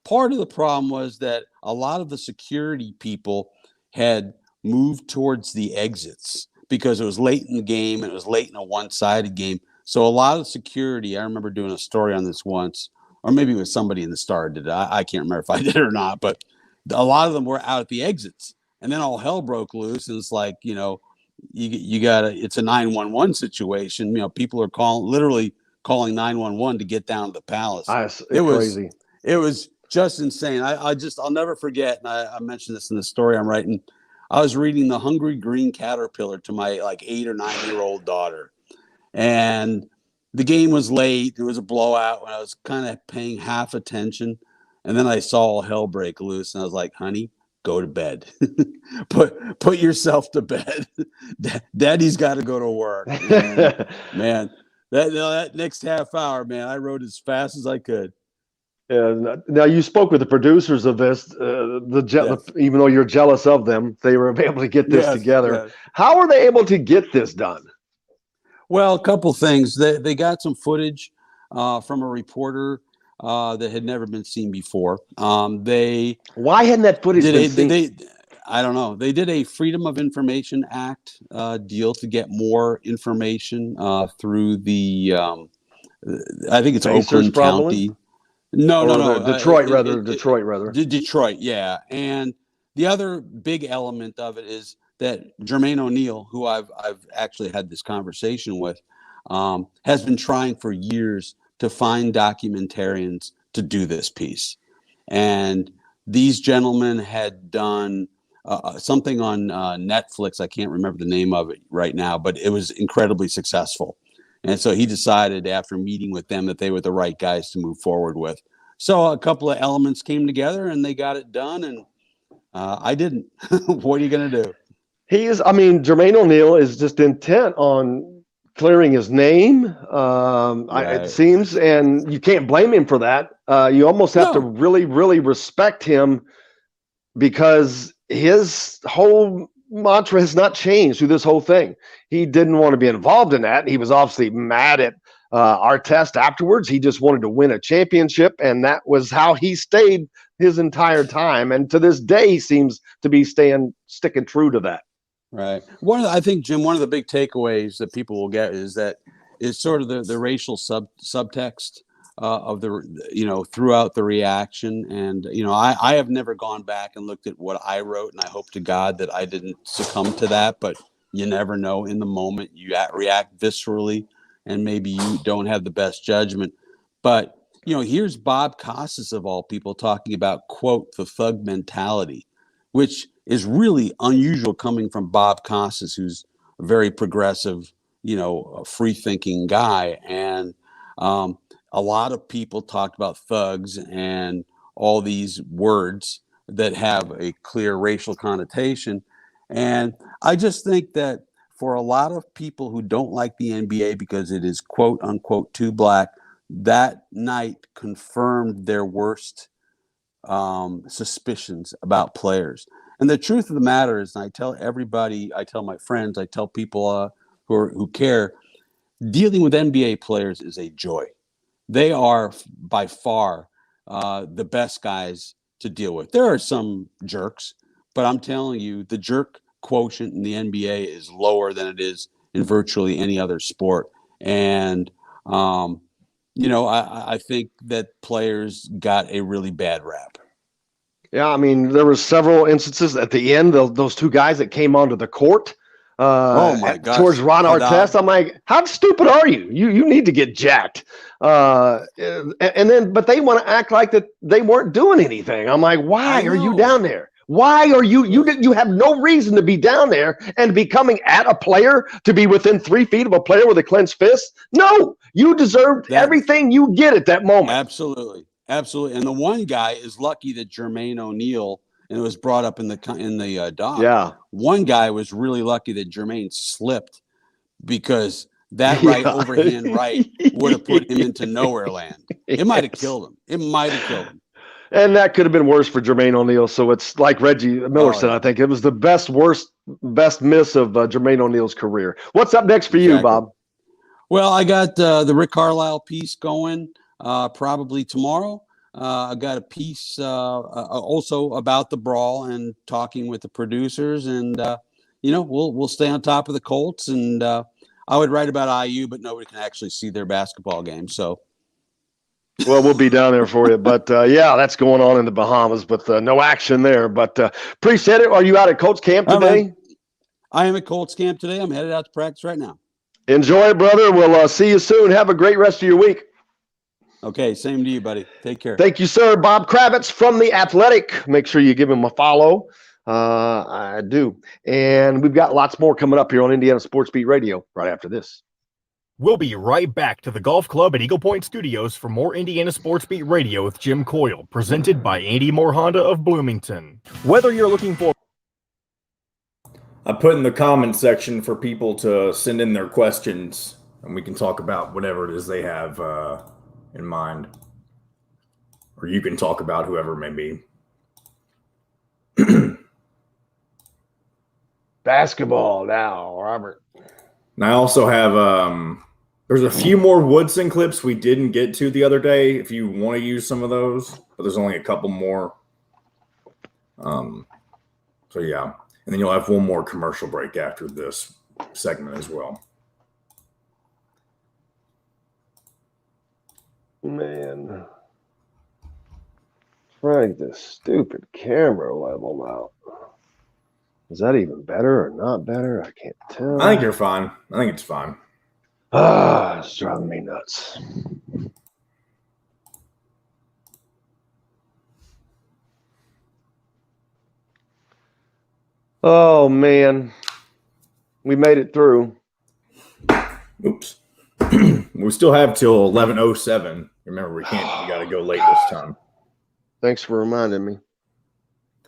part of the problem was that a lot of the security people had moved towards the exits because it was late in the game and it was late in a one-sided game. So a lot of security, I remember doing a story on this once, or maybe it was somebody in the Star did it. I can't remember if I did it or not, but a lot of them were out at the exits. And then all hell broke loose, and it's like, you gotta, it's a 911 situation. People are literally calling 911 to get down to the palace. It was crazy. It was just insane. I'll never forget. And I mentioned this in the story I'm writing. I was reading The Hungry Green Caterpillar to my 8 or 9-year-old daughter, and the game was late. It was a blowout, and I was kind of paying half attention. And then I saw all hell break loose, and I was like, honey, go to bed. put yourself to bed. Daddy's got to go to work. And, man, that next half hour, man, I rode as fast as I could. Yeah. Now, you spoke with the producers of this. Even though you're jealous of them, they were able to get this together. Yes. How were they able to get this done? Well, a couple things. They got some footage from a reporter that had never been seen before. Why hadn't that footage been seen? I don't know. They did a Freedom of Information Act deal to get more information through the, I think it's Oakland County. No. Detroit, rather. Detroit, yeah. And the other big element of it is that Jermaine O'Neal, who I've actually had this conversation with, has been trying for years to find documentarians to do this piece. And these gentlemen had done something on Netflix. I can't remember the name of it right now, but it was incredibly successful. And so he decided after meeting with them that they were the right guys to move forward with. So a couple of elements came together and they got it done. And I didn't. What are you going to do? Jermaine O'Neal is just intent on clearing his name, right. It seems, and you can't blame him for that. You almost have to really, really respect him because his whole mantra has not changed through this whole thing. He didn't want to be involved in that. He was obviously mad at our test afterwards. He just wanted to win a championship, and that was how he stayed his entire time. And to this day, he seems to be sticking true to that. Right. I think, Jim, one of the big takeaways that people will get is sort of the racial subtext of throughout the reaction. And, I have never gone back and looked at what I wrote, and I hope to God that I didn't succumb to that, but you never know. In the moment, you react viscerally, and maybe you don't have the best judgment. But, here's Bob Costas, of all people, talking about, quote, the thug mentality, which is really unusual coming from Bob Costas, who's a very progressive, free-thinking guy. And a lot of people talked about thugs and all these words that have a clear racial connotation. And I just think that for a lot of people who don't like the NBA because it is, quote unquote, too black, that night confirmed their worst suspicions about players. And the truth of the matter is, and I tell everybody, I tell my friends, I tell people who care, dealing with NBA players is a joy. They are by far the best guys to deal with. There are some jerks, but I'm telling you, the jerk quotient in the NBA is lower than it is in virtually any other sport. And, I think that players got a really bad rap. Yeah, there were several instances at the end, those two guys that came onto the court oh my gosh, towards Ron Artest. I'm like, how stupid are you? You need to get jacked. But they want to act like that they weren't doing anything. I'm like, why are you down there? Why are you have no reason to be down there and be coming at a player to be within 3 feet of a player with a clenched fist? No, you deserved everything you get at that moment. Absolutely. Absolutely. And the one guy is lucky that Jermaine O'Neal, and it was brought up in the doc. Yeah. One guy was really lucky that Jermaine slipped because that overhand right would have put him into nowhere land. It might have killed him. And that could have been worse for Jermaine O'Neal. So it's like Reggie Miller said, I think it was the best miss of Jermaine O'Neal's career. What's up next for you, Bob? Well, I got the Rick Carlisle piece going probably tomorrow. I got a piece also about the brawl and talking with the producers, and we'll stay on top of the Colts. And I would write about IU, but nobody can actually see their basketball game. So, well, we'll be down there for you. But yeah, that's going on in the Bahamas, but no action there. But appreciate it. Are you out at Colts camp today? I am at Colts camp today. I'm headed out to practice right now. Enjoy it, brother. We'll see you soon. Have a great rest of your week. Okay, same to you, buddy. Take care. Thank you, sir. Bob Kravitz from The Athletic. Make sure you give him a follow. I do. And we've got lots more coming up here on Indiana Sports Beat Radio right after this. We'll be right back to the Golf Club at Eagle Point Studios for more Indiana Sports Beat Radio with Jim Coyle, presented by Andy Moore Honda of Bloomington. Whether you're looking for... I put in the comment section for people to send in their questions, and we can talk about whatever it is they have in mind. Or you can talk about whoever it may be. Basketball now, Robert. And I also have there's a few more Woodson clips we didn't get to the other day if you want to use some of those, but there's only a couple more. So yeah. And then you'll have one more commercial break after this segment as well. Man. Frank, this stupid camera level out. Is that even better or not better? I can't tell. I think you're fine. I think it's fine. It's driving me nuts. Oh, man. We made it through. Oops. We still have till 11:07. Remember, we got to go late this time. Thanks for reminding me.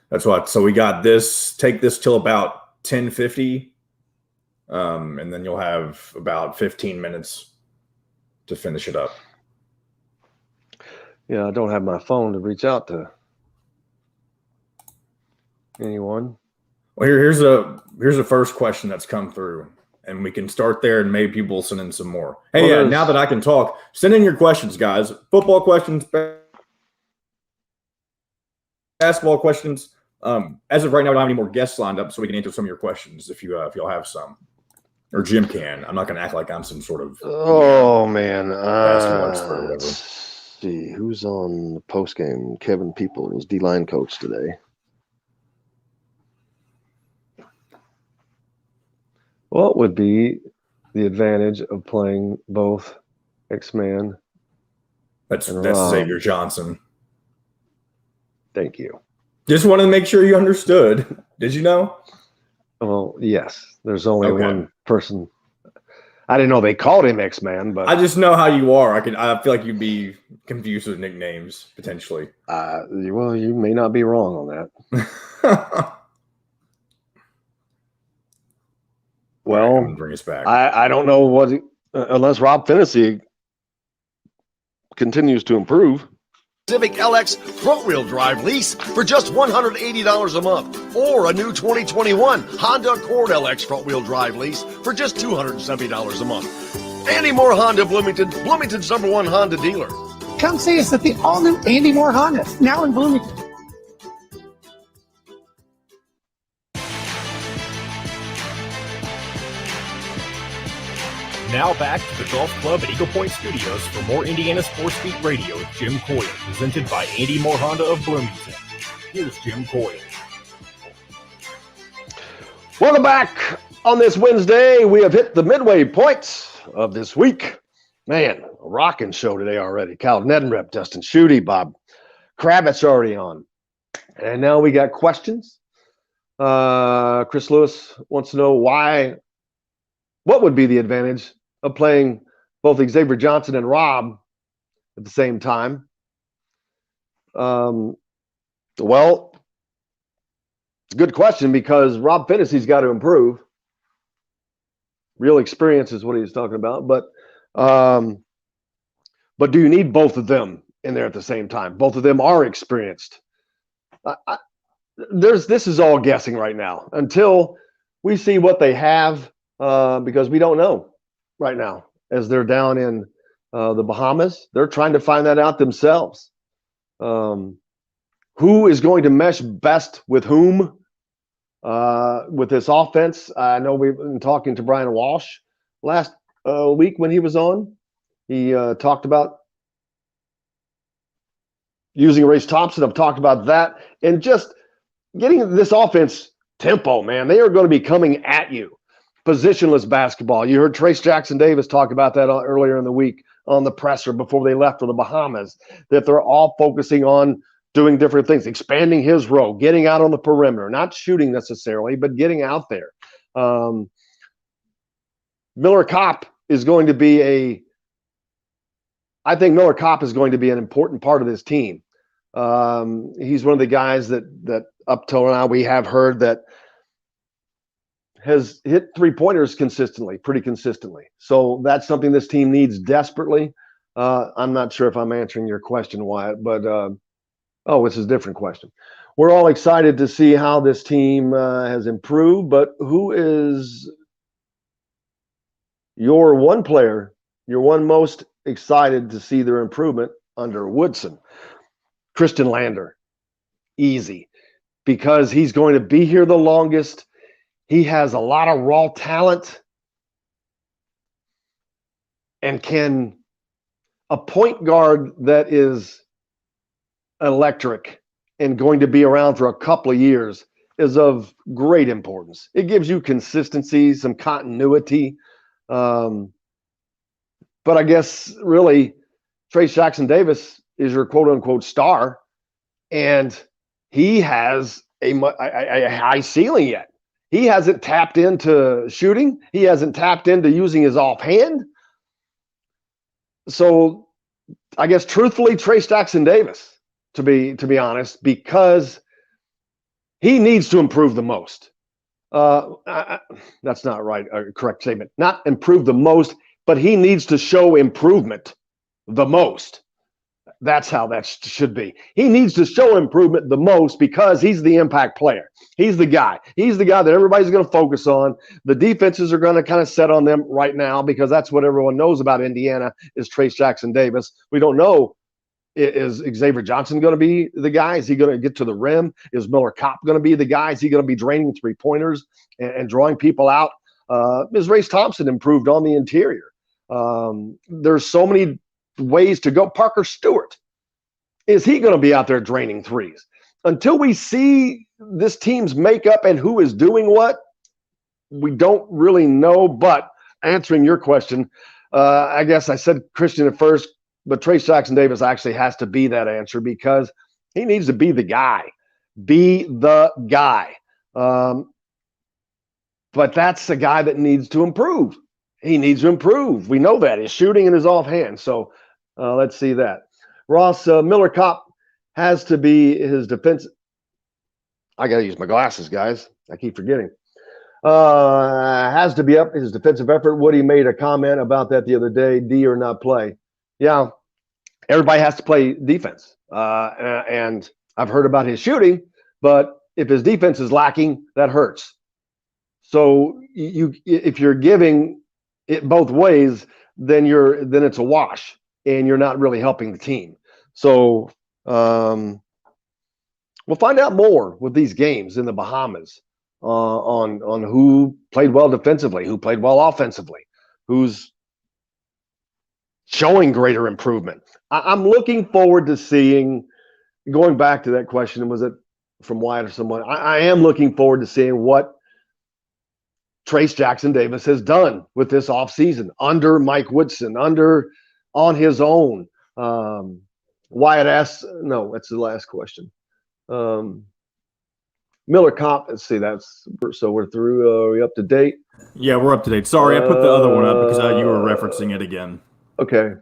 That's what. So we got this. Take this till about 10:50, and then you'll have about 15 minutes to finish it up. Yeah, I don't have my phone to reach out to anyone. Well, here's a first question that's come through, and we can start there, and maybe people will send in some more. Hey, yeah, now that I can talk, send in your questions, guys. Football questions, basketball questions. As of right now, I don't have any more guests lined up, so we can answer some of your questions if you'll have some, or Jim can. I'm not going to act like I'm some sort of man. basketball expert or whatever. Let's see who's on the post game. Kevin Peoples, D-line coach today. What would be the advantage of playing both X-Man? That's Xavier Johnson. Thank you. Just wanted to make sure you understood. Did you know? Well, yes. There's only one person. I didn't know they called him X-Man, but I just know how you are. I feel like you'd be confused with nicknames potentially. Well, you may not be wrong on that. Well, bring us back. I don't know what unless Rob Finney continues to improve. Civic LX front-wheel drive lease for just $180 a month, or a new 2021 Honda Accord LX front-wheel drive lease for just $270 a month. Andy Moore Honda Bloomington, Bloomington's #1 Honda dealer. Come see us at the all-new Andy Moore Honda, now in Bloomington. Now back to the Golf Club at Eagle Point Studios for more Indiana Sports Beat Radio with Jim Coyle, presented by Andy Moore Honda of Bloomington. Here's Jim Coyle. Welcome back. On this Wednesday, we have hit the midway point of this week. Man, a rocking show today already. Cal Neddenriep, Dustin, Schutte, Bob Kravitz already on. And now we got questions. Chris Lewis wants to know what would be the advantage of playing both Xavier Johnson and Rob at the same time? Well, it's a good question because Rob Finney's got to improve. Real experience is what he's talking about, but do you need both of them in there at the same time? Both of them are experienced. This is all guessing right now until we see what they have. Because we don't know right now. as they're down in the Bahamas. They're trying to find that out themselves. Who is going to mesh best with whom with this offense? I know we've been talking to Brian Walsh last week when he was on. He talked about using Race Thompson. I've talked about that. And just getting this offense tempo, man. They are going to be coming at you. Positionless basketball. You heard Trace Jackson Davis talk about that earlier in the week on the presser before they left for the Bahamas, that they're all focusing on doing different things, expanding his role, getting out on the perimeter, not shooting necessarily, but getting out there. Miller Kopp is going to be I think Miller Kopp is going to be an important part of this team. He's one of the guys that up till now we have heard that has hit three-pointers pretty consistently. So that's something this team needs desperately. I'm not sure if I'm answering your question, Wyatt, but it's a different question. We're all excited to see how this team has improved, but who is your one player, your one most excited to see their improvement under Woodson? Christian Lander. Easy. Because he's going to be here the longest. He has a lot of raw talent and can a point guard that is electric and going to be around for a couple of years is of great importance. It gives you consistency, some continuity. But I guess really Trace Jackson Davis is your quote unquote star, and he has a high ceiling yet. He hasn't tapped into shooting. He hasn't tapped into using his offhand. So I guess truthfully, Trace Jackson Davis, to be honest, because he needs to improve the most. That's not right, a correct statement. Not improve the most, but he needs to show improvement the most. That's how that should be. He needs to show improvement the most because he's the impact player. He's the guy. He's the guy that everybody's going to focus on. The defenses are going to kind of set on them right now because that's what everyone knows about Indiana is Trace Jackson Davis. We don't know, is Xavier Johnson going to be the guy? Is he going to get to the rim? Is Miller Kopp going to be the guy? Is he going to be draining three-pointers and drawing people out? Is Race Thompson improved on the interior? There's so many ways to go. Parker Stewart, is he going to be out there draining threes? Until we see this team's makeup and who is doing what, we don't really know. But answering your question, I guess I said Christian at first, but Trace Jackson Davis actually has to be that answer because he needs to be the guy. Be the guy. But that's a guy that needs to improve. He needs to improve. We know that. His shooting and his offhand. So let's see that. Ross, Miller Kopp has to be his defense. I got to use my glasses, guys. I keep forgetting. Has to be up his defensive effort. Woody made a comment about that the other day. D or not play. Yeah, everybody has to play defense. And I've heard about his shooting, but if his defense is lacking, that hurts. So if you're giving it both ways, then it's a wash, and you're not really helping the team. So we'll find out more with these games in the Bahamas on who played well defensively, who played well offensively, who's showing greater improvement. I'm looking forward to seeing, going back to that question, was it from Wyatt or someone? I am looking forward to seeing what Trace Jackson Davis has done with this offseason under Mike Woodson, on his own. Wyatt asks, no, that's the last question. Miller Kopp, let's see, so we're through. Are we up to date? Yeah, we're up to date. Sorry, I put the other one up because you were referencing it again. Okay.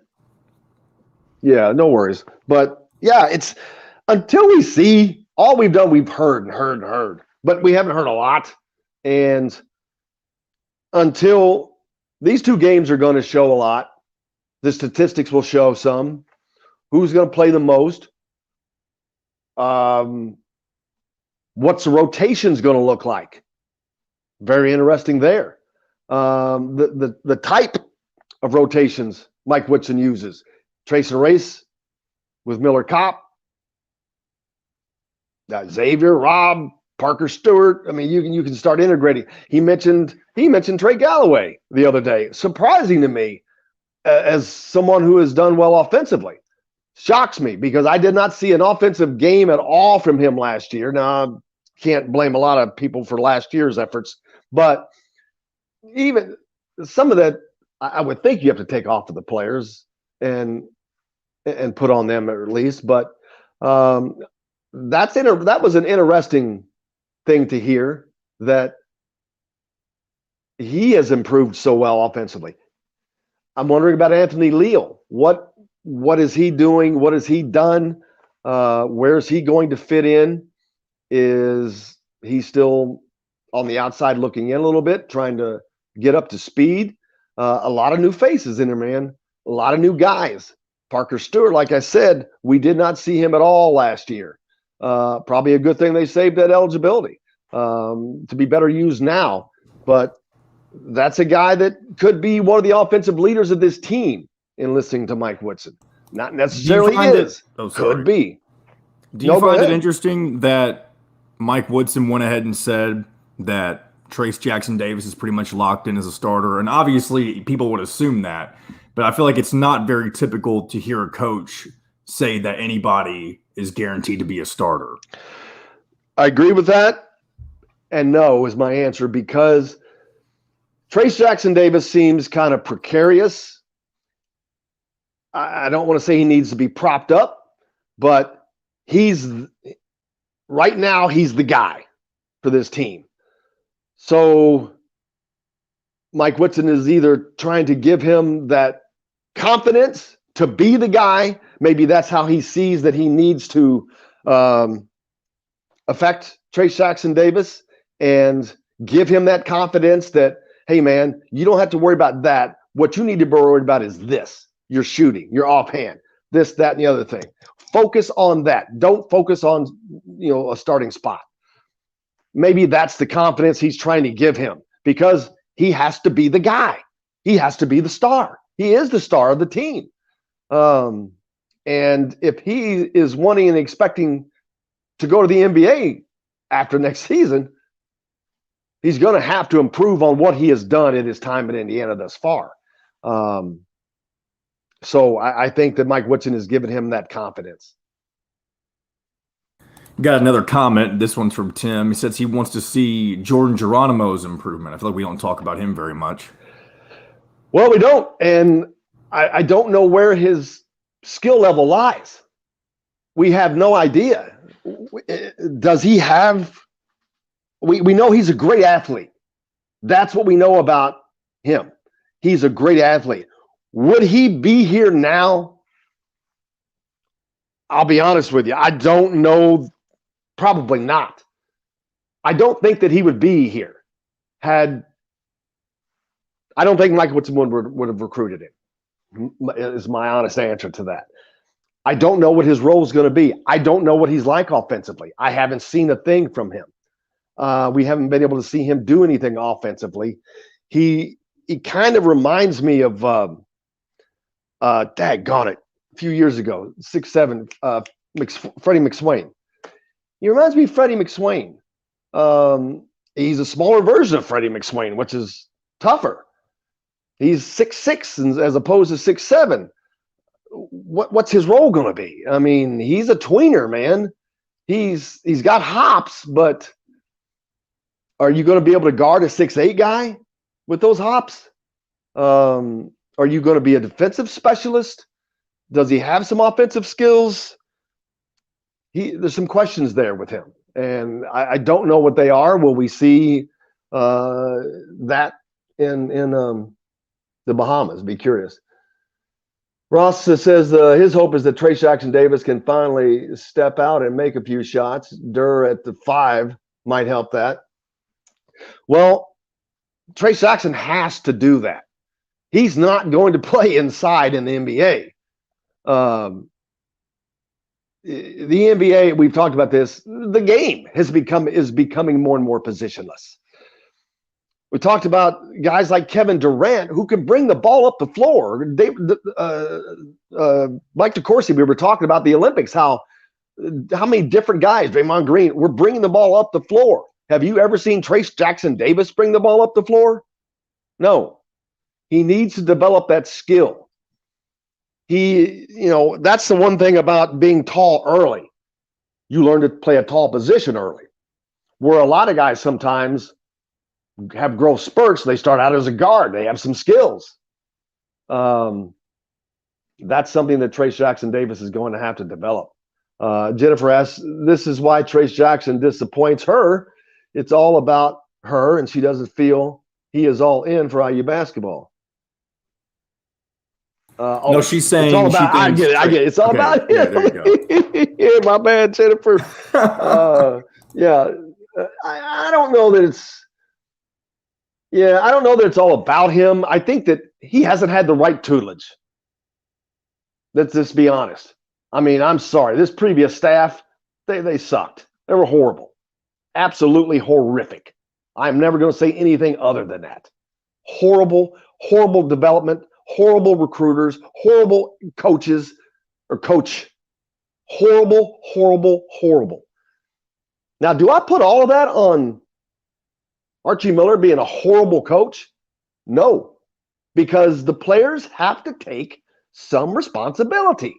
Yeah, no worries. But yeah, it's until we see, all we've done, we've heard and heard and heard, but we haven't heard a lot. And until these two games are going to show a lot, the statistics will show some. Who's going to play the most? What's the rotations going to look like? Very interesting there. The type of rotations Mike Woodson uses. Trace and Race with Miller Kopp, Xavier, Rob, Parker Stewart. I mean, you can start integrating. He mentioned Trey Galloway the other day. Surprising to me as someone who has done well offensively. Shocks me because I did not see an offensive game at all from him last year. Now, I can't blame a lot of people for last year's efforts, but even some of that, I would think you have to take off of the players and put on them at least. But that was an interesting thing to hear, that he has improved so well offensively. I'm wondering about Anthony Leal. What is he doing? What has he done? Where is he going to fit in? Is he still on the outside looking in a little bit, trying to get up to speed? A lot of new faces in there, man. A lot of new guys. Parker Stewart, like I said, we did not see him at all last year. Probably a good thing they saved that eligibility to be better used now. But that's a guy that could be one of the offensive leaders of this team in listening to Mike Woodson. Not necessarily is. Could be. Do you find it interesting that Mike Woodson went ahead and said that Trace Jackson Davis is pretty much locked in as a starter? And obviously people would assume that, but I feel like it's not very typical to hear a coach say that anybody is guaranteed to be a starter. I agree with that. And no is my answer, because Trace Jackson Davis seems kind of precarious. I don't want to say he needs to be propped up, but right now he's the guy for this team. So Mike Woodson is either trying to give him that confidence to be the guy. Maybe that's how he sees that he needs to affect Trace Jackson Davis and give him that confidence that, hey, man, you don't have to worry about that. What you need to be worried about is this: your shooting, your offhand, this, that, and the other thing. Focus on that. Don't focus on, a starting spot. Maybe that's the confidence he's trying to give him, because he has to be the guy. He has to be the star. He is the star of the team. And if he is wanting and expecting to go to the NBA after next season, he's going to have to improve on what he has done in his time in Indiana thus far. So I think that Mike Woodson has given him that confidence. Got another comment. This one's from Tim. He says he wants to see Jordan Geronimo's improvement. I feel like we don't talk about him very much. Well, we don't. And I don't know where his skill level lies. We have no idea. Does he have – we know he's a great athlete. That's what we know about him. He's a great athlete. Would he be here now? I'll be honest with you. I don't know. Probably not. I don't think that he would be here I don't think Mike Woodson would have recruited him, is my honest answer to that. I don't know what his role is going to be. I don't know what he's like offensively. I haven't seen a thing from him. We haven't been able to see him do anything offensively. He kind of reminds me of daggone it, a few years ago, 6'7", Freddie McSwain. He reminds me of Freddie McSwain. He's a smaller version of Freddie McSwain, which is tougher. He's 6'6" as opposed to 6'7". What's his role going to be? I mean, he's a tweener, man. He's got hops, but are you going to be able to guard a 6'8" guy with those hops? Are you going to be a defensive specialist? Does he have some offensive skills? There's some questions there with him, and I don't know what they are. Will we see that in the Bahamas? Be curious. Ross says his hope is that Trace Jackson Davis can finally step out and make a few shots. Durr at the 5 might help that. Well, Trace Jackson has to do that. He's not going to play inside in the NBA. The NBA, we've talked about this, the game is becoming more and more positionless. We talked about guys like Kevin Durant who can bring the ball up the floor. Mike DeCourcy, we were talking about the Olympics, how many different guys, Draymond Green, were bringing the ball up the floor. Have you ever seen Trace Jackson Davis bring the ball up the floor? No. He needs to develop that skill. That's the one thing about being tall early. You learn to play a tall position early. Where a lot of guys sometimes have growth spurts. They start out as a guard. They have some skills. That's something that Trace Jackson Davis is going to have to develop. Jennifer asks, this is why Trace Jackson disappoints her. It's all about her, and she doesn't feel he is all in for IU basketball. No, she's saying it's all about, I get it. It's all about him. Yeah, there you go. Yeah, my bad, Jennifer. I don't know that it's I don't know that it's all about him. I think that he hasn't had the right tutelage. Let's just be honest. I mean, I'm sorry. This previous staff, they sucked. They were horrible. Absolutely horrific. I'm never going to say anything other than that. Horrible, horrible development, horrible recruiters, horrible coaches or coach. Horrible, horrible, horrible. Now, do I put all of that on Archie Miller being a horrible coach? No, because the players have to take some responsibility.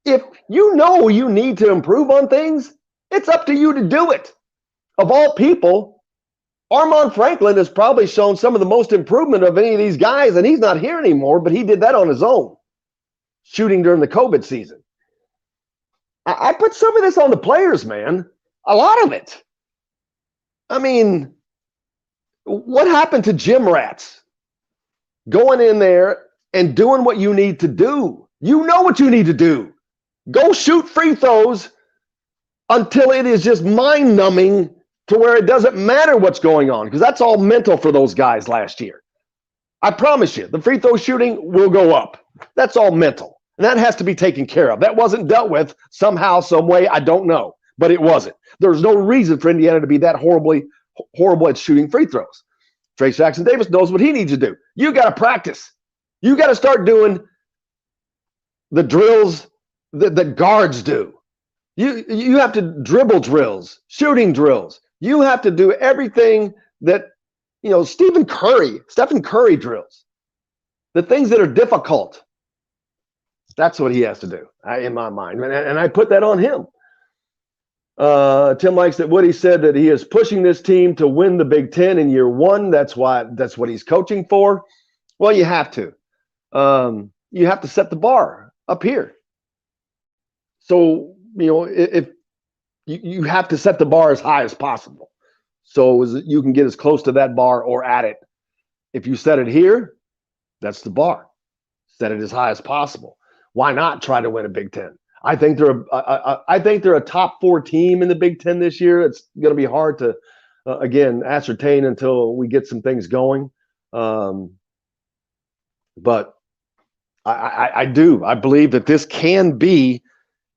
If you know you need to improve on things, it's up to you to do it. Of all people, Armand Franklin has probably shown some of the most improvement of any of these guys, and he's not here anymore, but he did that on his own, shooting during the COVID season. I put some of this on the players, man. A lot of it. I mean, what happened to gym rats? Going in there and doing what you need to do. You know what you need to do. Go shoot free throws until it is just mind-numbing to where it doesn't matter what's going on, because that's all mental for those guys last year. I promise you, the free throw shooting will go up. That's all mental. And that has to be taken care of. That wasn't dealt with somehow, some way. I don't know, but it wasn't. There's no reason for Indiana to be that horrible at shooting free throws. Trace Jackson Davis knows what he needs to do. You got to practice. You got to start doing the drills that guards do. You have to dribble drills, shooting drills. You have to do everything that, Stephen Curry drills. The things that are difficult. That's what he has to do, in my mind. And I put that on him. Tim likes that Woody said that he is pushing this team to win the Big Ten in year one. That's what he's coaching for. Well, you have to. You have to set the bar up here. So, if you have to set the bar as high as possible, so you can get as close to that bar or at it. If you set it here, that's the bar. Set it as high as possible. Why not try to win a Big Ten? I think they're a top 4 team in the Big Ten this year. It's going to be hard to, again, ascertain until we get some things going. But I believe that this can be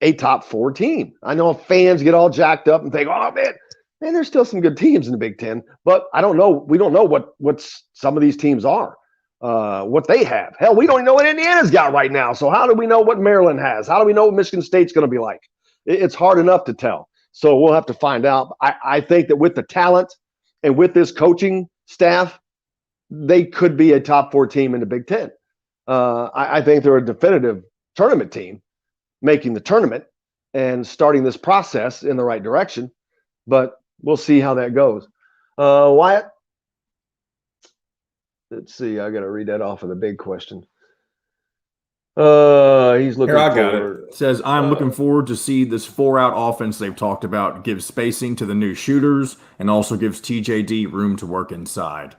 a top 4 team. I know fans get all jacked up and think, oh, man, there's still some good teams in the Big Ten. But I don't know. We don't know what some of these teams are. What they have. Hell, we don't even know what Indiana's got right now. So how do we know what Maryland has? How do we know what Michigan State's going to be like? It's hard enough to tell. So we'll have to find out. I think that with the talent and with this coaching staff, they could be a top 4 team in the Big Ten. I think they're a definitive tournament team, making the tournament and starting this process in the right direction. But we'll see how that goes. Wyatt? Let's see. I got to read that off of the big question. He's looking forward. It says, I'm looking forward to see this 4-out offense they've talked about gives spacing to the new shooters and also gives TJD room to work inside.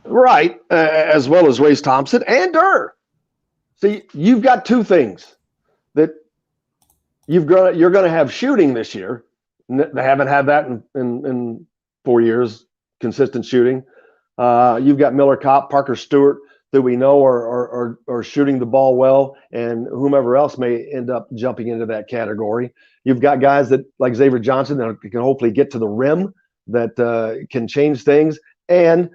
Right. As well as Race Thompson and Durr. See, you've got 2 things that you're going to have shooting this year. They haven't had that in 4 years, consistent shooting. You've got Miller Kopp, Parker Stewart, that we know are shooting the ball well, and whomever else may end up jumping into that category. You've got guys that like Xavier Johnson that can hopefully get to the rim, that can change things. and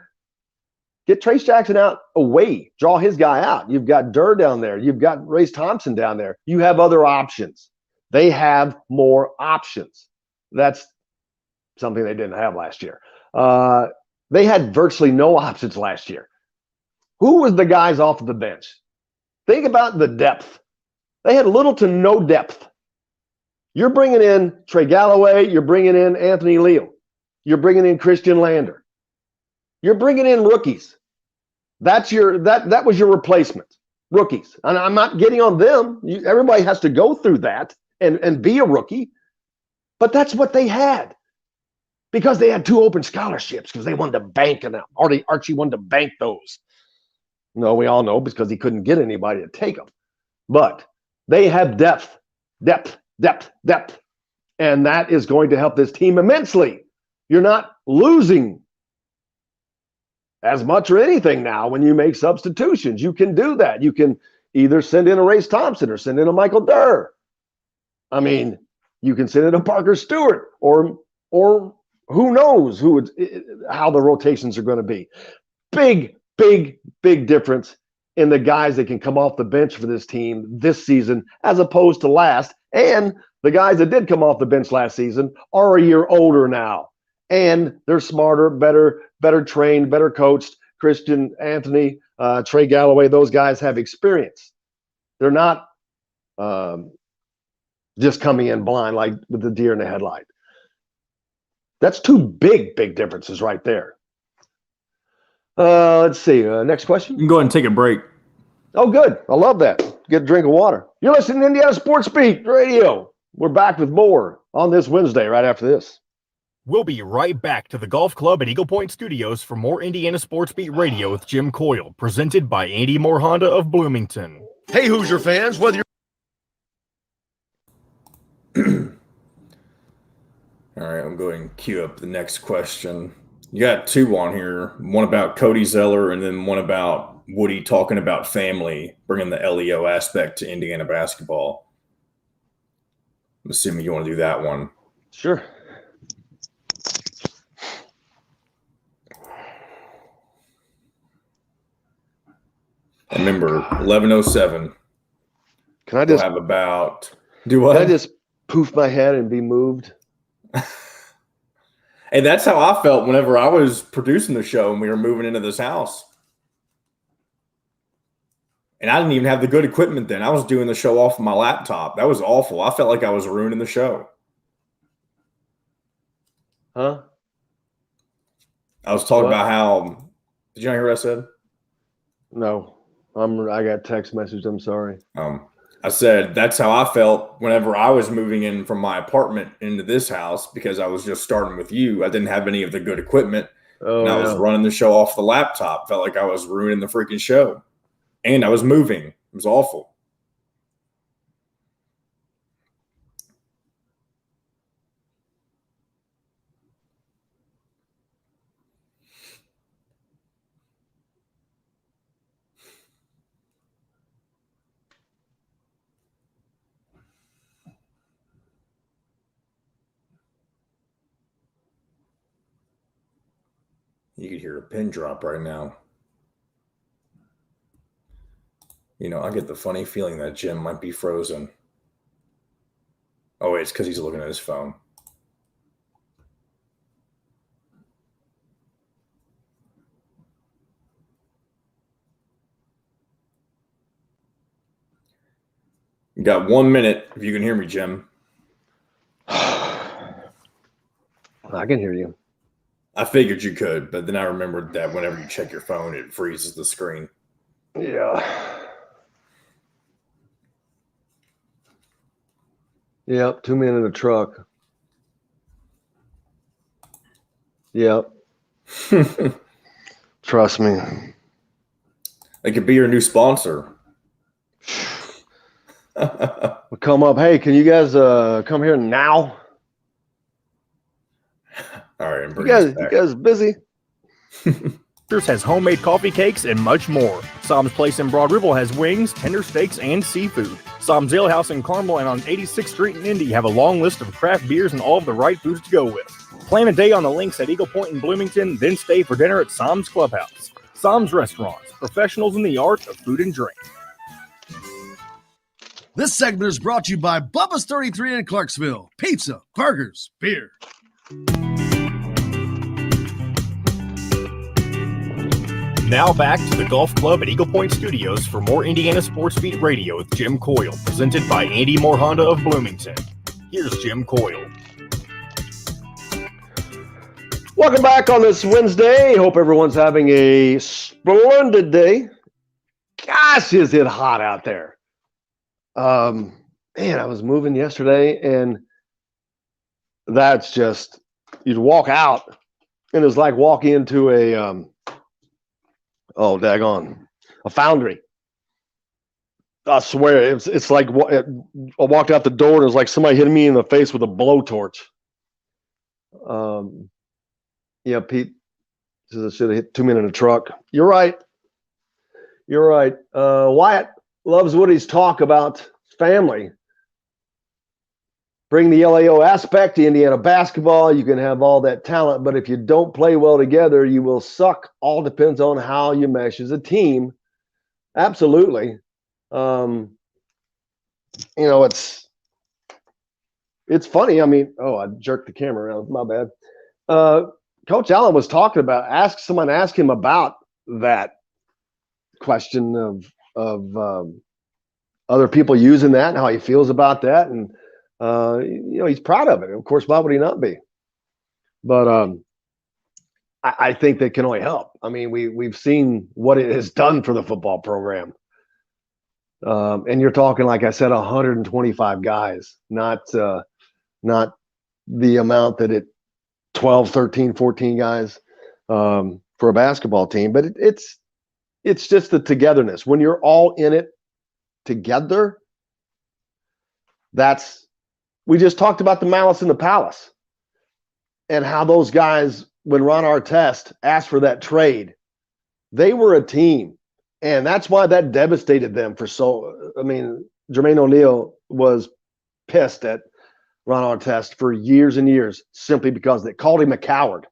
get Trace Jackson out away. Draw his guy out. You've got Durr down there. You've got Race Thompson down there. You have other options. They have more options. That's something they didn't have last year. They had virtually no options last year. Who was the guys off of the bench? Think about the depth. They had little to no depth. You're bringing in Trey Galloway. You're bringing in Anthony Leal. You're bringing in Christian Lander. You're bringing in rookies. That was your replacement, rookies. And I'm not getting on them. Everybody has to go through that and be a rookie. But that's what they had because they had 2 open scholarships because they wanted to bank on them. Archie wanted to bank those. No, we all know because he couldn't get anybody to take them. But they have depth. And that is going to help this team immensely. You're not losing as much or anything now when you make substitutions. You can do that. You can either send in a Race Thompson or send in a Michael Durr. I mean, you can send in a Parker Stewart or who knows how the rotations are going to be. Big difference in the guys that can come off the bench for this team this season as opposed to last. And the guys that did come off the bench last season are a year older now. And they're smarter, better trained, better coached. Christian, Anthony, Trey Galloway, those guys have experience. They're not just coming in blind like with the deer in the headlight. That's 2 big differences right there. Let's see. Next question. You can go ahead and take a break. Oh, good. I love that. Get a drink of water. You're listening to Indiana Sports Beat Radio. We're back with more on this Wednesday right after this. We'll be right back to the Golf Club at Eagle Point Studios for more Indiana Sports Beat Radio with Jim Coyle, presented by Andy Moore Honda of Bloomington. Hey, Hoosier fans, whether you're All right, I'm going to queue up the next question. You got 2 on here, one about Cody Zeller and then one about Woody talking about family, bringing the LEO aspect to Indiana basketball. I'm assuming you want to do that one. Sure. Remember, 11:07. Can I just have about do what? Can I just poof my head and be moved? And that's how I felt whenever I was producing the show and we were moving into this house. And I didn't even have the good equipment then. I was doing the show off of my laptop. That was awful. I felt like I was ruining the show. Huh? I was talking about how. Did you not hear what I said? No. I got text message. I'm sorry. I said that's how I felt whenever I was moving in from my apartment into this house because I was just starting with you. I didn't have any of the good equipment. And I was running the show off the laptop. Felt like I was ruining the freaking show. And I was moving. It was awful. You could hear a pin drop right now. You know, I get the funny feeling that Jim might be frozen. Oh, wait, it's because he's looking at his phone. You got 1 minute if you can hear me, Jim. I can hear you. I figured you could, but then I remembered that whenever you check your phone, it freezes the screen. Yeah. Yep, 2 men in a truck. Yep. Trust me. They could be your new sponsor. We'll come up. Hey, can you guys come here now? All right, you guys busy? Has homemade coffee cakes and much more. Sam's Place in Broad Ripple has wings, tender steaks, and seafood. Sam's Ale House in Carmel and on 86th Street in Indy have a long list of craft beers and all of the right foods to go with. Plan a day on the links at Eagle Point in Bloomington, then stay for dinner at Sam's Clubhouse. Sam's Restaurants, professionals in the art of food and drink. This segment is brought to you by Bubba's 33 in Clarksville. Pizza, burgers, beer. Now back to the Golf Club at Eagle Point Studios for more Indiana Sports Beat Radio with Jim Coyle, presented by Andy Moore Honda of Bloomington. Here's Jim Coyle. Welcome back on this Wednesday. Hope everyone's having a splendid day. Gosh, is it hot out there. Man, I was moving yesterday, and that's just, you'd walk out, and it was like walking into a a foundry. I swear, it's like I walked out the door and it was like somebody hit me in the face with a blowtorch. Yeah, Pete says I should have hit 2 men in a truck. You're right. You're right. Wyatt loves Woody's talk about family. Bring the LAO aspect to Indiana basketball. You can have all that talent, but if you don't play well together, you will suck. All depends on how you mesh as a team. Absolutely. It's funny. I mean, I jerked the camera around. My bad. Coach Allen was talking about, someone asked him about that question of other people using that and how he feels about that. And, he's proud of it. Of course, why would he not be? But I think that can only help. I mean, we've seen what it has done for the football program. And you're talking, like I said, 125 guys, not the amount that 12, 13, 14 guys for a basketball team. But it's just the togetherness. When you're all in it together, we just talked about the Malice in the Palace and how those guys, when Ron Artest asked for that trade, they were a team. And that's why that devastated them Jermaine O'Neal was pissed at Ron Artest for years and years simply because they called him a coward,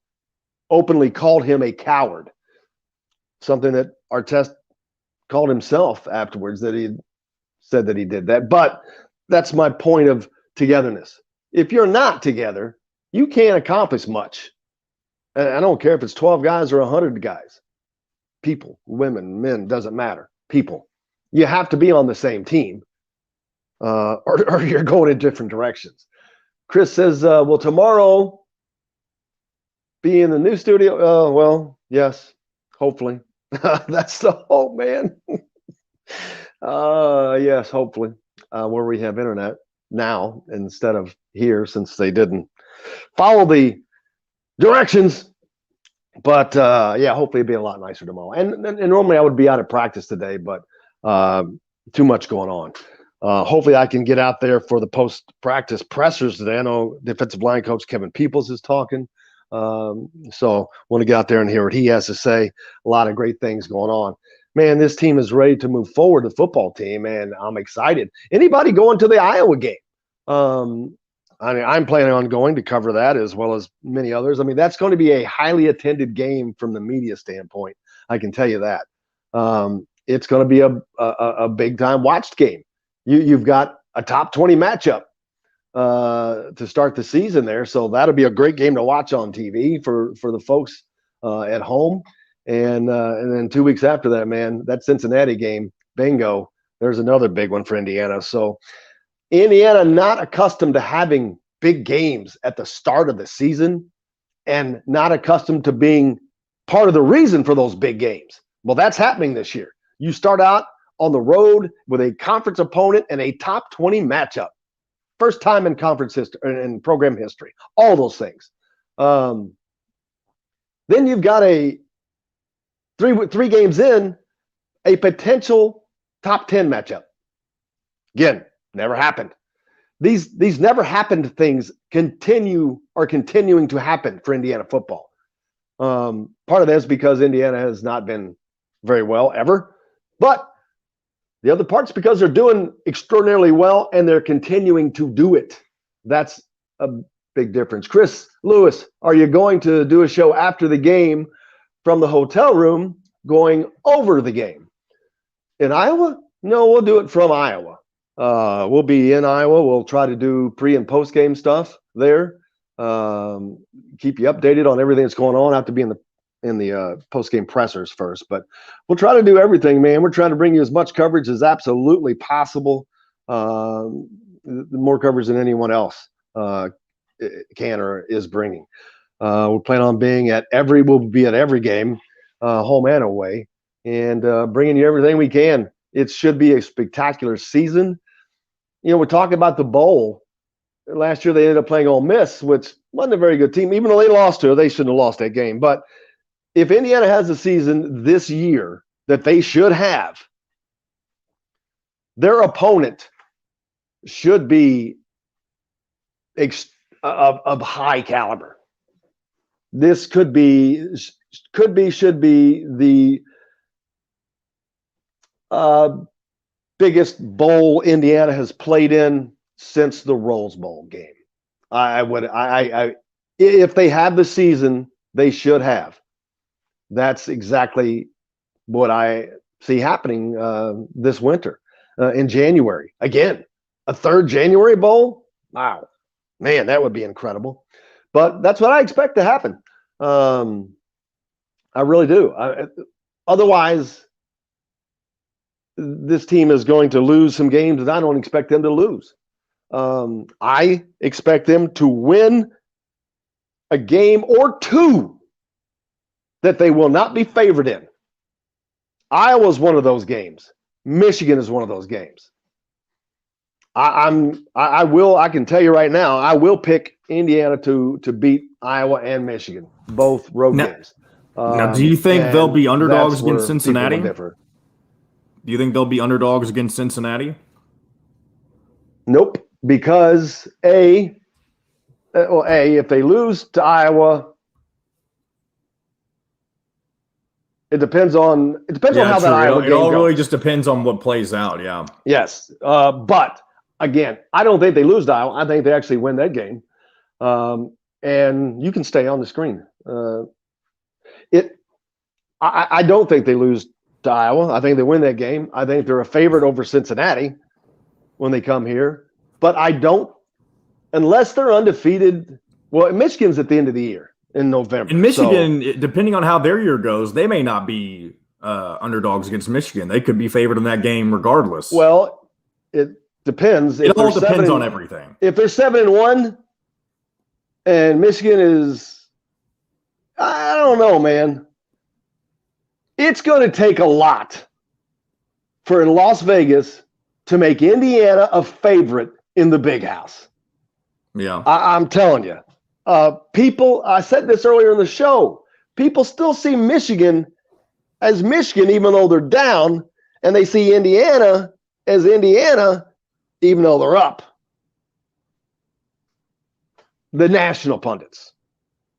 openly called him a coward, something that Artest called himself afterwards, that he said that he did that. But that's my point of togetherness. If you're not together, you can't accomplish much. And I don't care if it's 12 guys or 100 guys. People, women, men, doesn't matter. People. You have to be on the same team or you're going in different directions. Chris says, will tomorrow be in the new studio? Well, yes, hopefully. That's the hope, man. Yes, hopefully. Where we have internet now instead of here, since they didn't follow the directions. But hopefully it'll be a lot nicer tomorrow. And normally I would be out at practice today, but too much going on. Hopefully I can get out there for the post-practice pressers today. I know defensive line coach Kevin Peoples is talking. So want to get out there and hear what he has to say. A lot of great things going on. Man, this team is ready to move forward, the football team, and I'm excited. Anybody going to the Iowa game? I'm planning on going to cover that as well as many others. I mean, that's going to be a highly attended game from the media standpoint. I can tell you that. It's going to be a big-time watched game. You've got a top 20 matchup to start the season there, so that'll be a great game to watch on TV for the folks at home. And then 2 weeks after that, man, that Cincinnati game, bingo, there's another big one for Indiana. So Indiana not accustomed to having big games at the start of the season and not accustomed to being part of the reason for those big games. Well, that's happening this year. You start out on the road with a conference opponent and a top 20 matchup. First time in conference history and program history, all those things. Then you've got a three games in, a potential top 10 matchup. Again, never happened. These never happened things continuing to happen for Indiana football. Part of that is because Indiana has not been very well ever, but the other part's because they're doing extraordinarily well and they're continuing to do it. That's big difference. Chris Lewis, are you going to do a show after the game from the hotel room going over the game? In Iowa? No, we'll do it from Iowa. We'll be in Iowa. We'll try to do pre and post game stuff there. Keep you updated on everything that's going on. I have to be in the post game pressers first, but we'll try to do everything, man. We're trying to bring you as much coverage as absolutely possible. More coverage than anyone else can or is bringing. We plan on being we'll be at every game, home and away, and bringing you everything we can. It should be a spectacular season. We're talking about the bowl. Last year they ended up playing Ole Miss, which wasn't a very good team. Even though they lost to her, they shouldn't have lost that game. But if Indiana has a season this year that they should have, their opponent should be of high caliber. This should be the biggest bowl Indiana has played in since the Rose Bowl game. If they have the season they should have, that's exactly what I see happening this winter in January. Again, a third January bowl. Wow, man, that would be incredible. But that's what I expect to happen. I really do. Otherwise, this team is going to lose some games that I don't expect them to lose. I expect them to win a game or two that they will not be favored in. Iowa's one of those games. Michigan is one of those games. I can tell you right now, I will pick Indiana to beat Iowa and Michigan, both road games. Now, do you think they'll be underdogs against Cincinnati? Do you think they'll be underdogs against Cincinnati? Nope, because if they lose to Iowa, it depends on how that Iowa game goes. It all really just depends on what plays out. Yeah. Yes, but again, I don't think they lose to Iowa. I think they actually win that game. And you can stay on the screen. I don't think they lose to Iowa. I think they win that game. I think they're a favorite over Cincinnati when they come here. But I don't, unless they're undefeated. Well, Michigan's at the end of the year in November. In Michigan, depending on how their year goes, they may not be underdogs against Michigan. They could be favored in that game regardless. Well, it depends. It all depends on everything. If they're 7-1 and Michigan is, I don't know, man. It's going to take a lot for Las Vegas to make Indiana a favorite in the big house. Yeah. I'm telling you. People, I said this earlier in the show, people still see Michigan as Michigan even though they're down, and they see Indiana as Indiana even though they're up. The national pundits.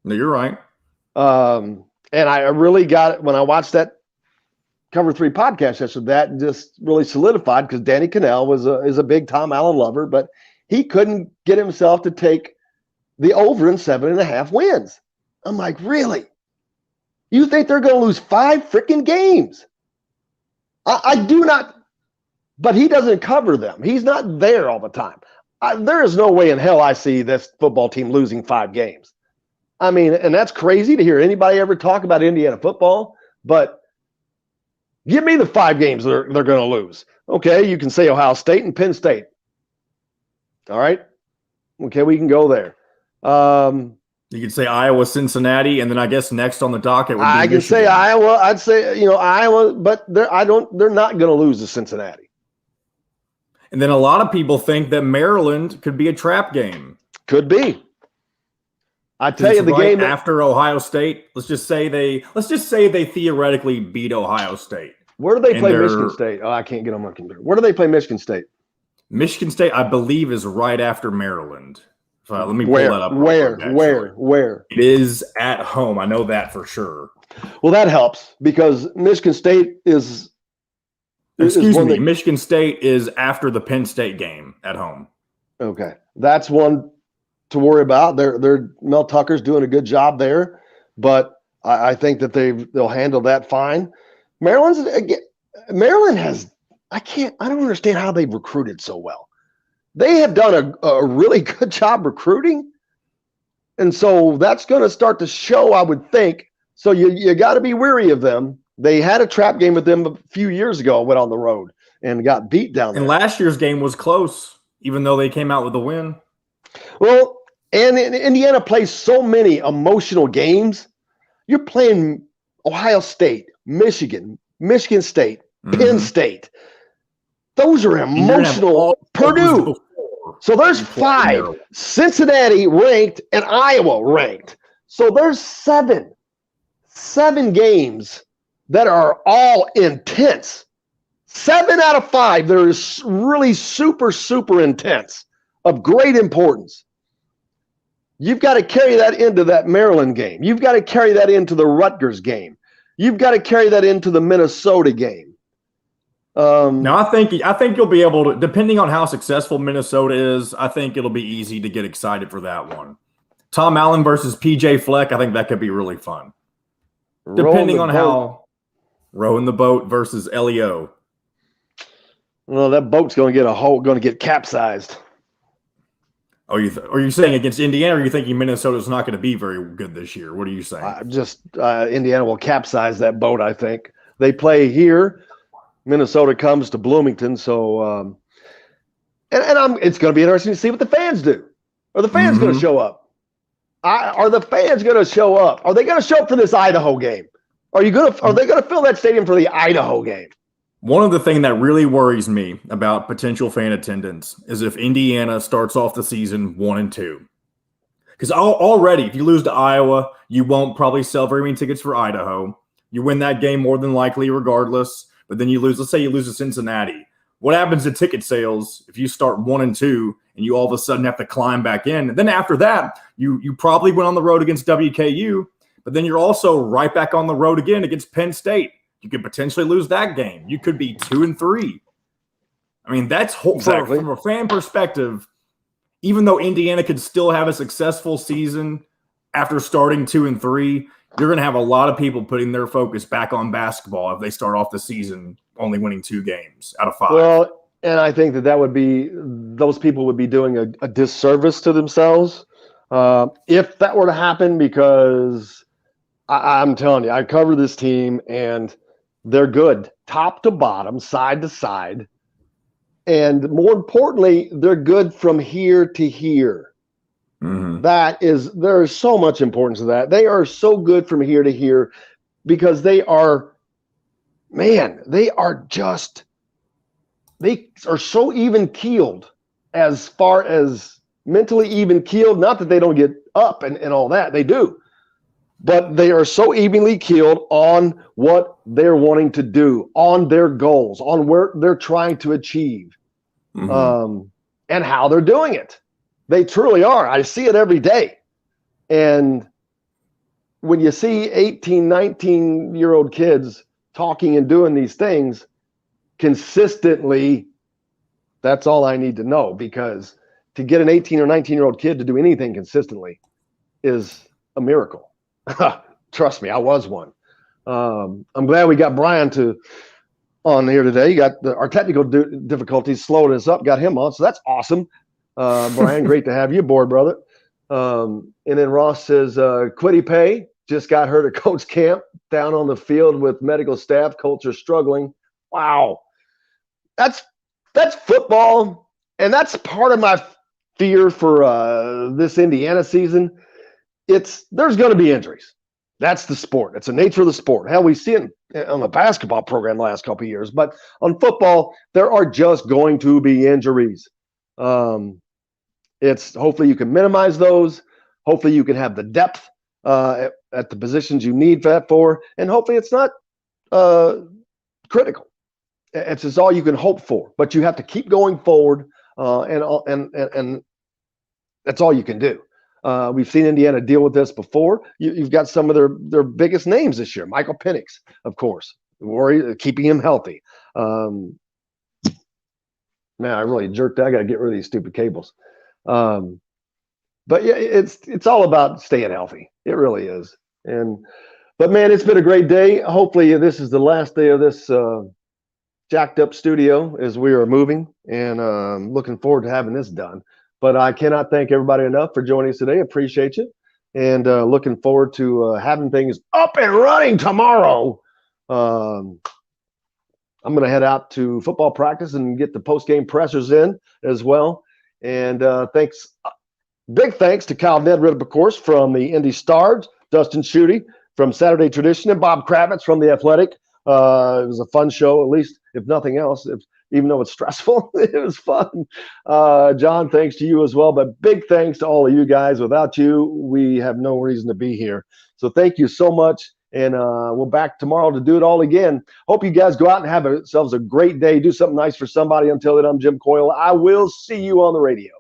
No, you're right. And I really got it when I watched that Cover 3 podcast yesterday. That just really solidified because Danny Cannell is a big Tom Allen lover, but he couldn't get himself to take the over in 7.5 wins. I'm like, really? You think they're going to lose 5 freaking games? I do not, but he doesn't cover them. He's not there all the time. There is no way in hell I see this football team losing 5 games. I mean, and that's crazy to hear anybody ever talk about Indiana football, but give me the 5 games they're going to lose. Okay, you can say Ohio State and Penn State. All right? Okay, we can go there. You could say Iowa, Cincinnati, and then I guess next on the docket would be I can Michigan. say Iowa. I'd say, Iowa, but they're not going to lose to Cincinnati. And then a lot of people think that Maryland could be a trap game. Could be. I tell you, the game after Ohio State. Let's just say they theoretically beat Ohio State. Where do they play Michigan State? Oh, I can't get on my computer. Where do they play Michigan State? Michigan State, I believe, is right after Maryland. Let me pull that up. Where? It is at home. I know that for sure. Well, that helps because Michigan State is. Excuse me. Michigan State is after the Penn State game at home. Okay, that's one to worry about. Mel Tucker's doing a good job there, but I think that they'll handle that fine. Maryland has, I don't understand how they've recruited so well. They have done a really good job recruiting. And so that's going to start to show, I would think. So you got to be weary of them. They had a trap game with them a few years ago, went on the road and got beat down there. And last year's game was close, even though they came out with a win. Well, and Indiana plays so many emotional games. You're playing Ohio State, Michigan State, Penn State. Those are emotional. Purdue. So there's 5. Cincinnati ranked and Iowa ranked. So there's 7 games that are all intense. 7 out of 5 that are really super, super intense, of great importance. You've got to carry that into that Maryland game. You've got to carry that into the Rutgers game. You've got to carry that into the Minnesota game. Now, I think you'll be able to, depending on how successful Minnesota is, I think it'll be easy to get excited for that one. Tom Allen versus PJ Fleck, I think that could be really fun. Depending on how rowing the boat versus LEO. Well, that boat's going to get capsized. Are you saying against Indiana, or are you thinking Minnesota's not going to be very good this year? What are you saying? Indiana will capsize that boat, I think. They play here. Minnesota comes to Bloomington. So, it's going to be interesting to see what the fans do. Are the fans going to show up? Are the fans going to show up? Are they going to show up for this Idaho game? Are they going to fill that stadium for the Idaho game? One of the things that really worries me about potential fan attendance is if Indiana starts off the season 1-2. Because already, if you lose to Iowa, you won't probably sell very many tickets for Idaho. You win that game more than likely regardless, but then you lose. Let's say you lose to Cincinnati. What happens to ticket sales if you start 1-2 and you all of a sudden have to climb back in? And then after that, you probably went on the road against WKU, but then you're also right back on the road again against Penn State. You could potentially lose that game. You could be 2-3. I mean, that's exactly from a fan perspective. Even though Indiana could still have a successful season after starting 2-3, you're going to have a lot of people putting their focus back on basketball if they start off the season only winning 2 games out of 5. Well, and I think those people would be doing a disservice to themselves if that were to happen, because I'm telling you, I cover this team and they're good top to bottom, side to side. And more importantly, they're good from here to here. Mm-hmm. There is so much importance to that. They are so good from here to here because they are so even keeled, as far as mentally even keeled. Not that they don't get up and all that, they do. But they are so evenly keeled on what they're wanting to do, on their goals, on where they're trying to achieve, and how they're doing it. They truly are. I see it every day. And when you see 18, 19-year-old kids talking and doing these things consistently, that's all I need to know, because to get an 18 or 19-year-old kid to do anything consistently is a miracle. Trust me, I was one. I'm glad we got Brian on here today. You got our technical difficulties slowing us up, got him on, so that's awesome. Brian, great to have you aboard, brother. And then Ross says, Quiddy Pay just got hurt at coach camp down on the field with medical staff. Colts are struggling. Wow. That's football, and that's part of my fear for this Indiana season. There's going to be injuries. That's the sport. It's the nature of the sport. Hell, we see it on the basketball program the last couple of years, but on football, there are just going to be injuries. It's hopefully you can minimize those. Hopefully you can have the depth at the positions you need that for, and hopefully it's not critical. It's just all you can hope for, but you have to keep going forward, and that's all you can do. We've seen Indiana deal with this before. You've got some of their biggest names this year. Michael Penix, of course, keeping him healthy. Man, I really jerked. I got to get rid of these stupid cables. but yeah, it's all about staying healthy. It really is. But man, it's been a great day. Hopefully this is the last day of this jacked up studio as we are moving, and looking forward to having this done. But I cannot thank everybody enough for joining us today. Appreciate you, and looking forward to having things up and running tomorrow. I'm going to head out to football practice and get the post-game pressers in as well. And big thanks to Kyle Neddenriep, of course, from the Indy Stars, Dustin Schutte from Saturday Tradition, and Bob Kravitz from The Athletic. It was a fun show, at least, if nothing else. Even though it's stressful, it was fun. John, thanks to you as well. But big thanks to all of you guys. Without you, we have no reason to be here. So thank you so much. And we're back tomorrow to do it all again. Hope you guys go out and have yourselves a great day. Do something nice for somebody. Until then, I'm Jim Coyle. I will see you on the radio.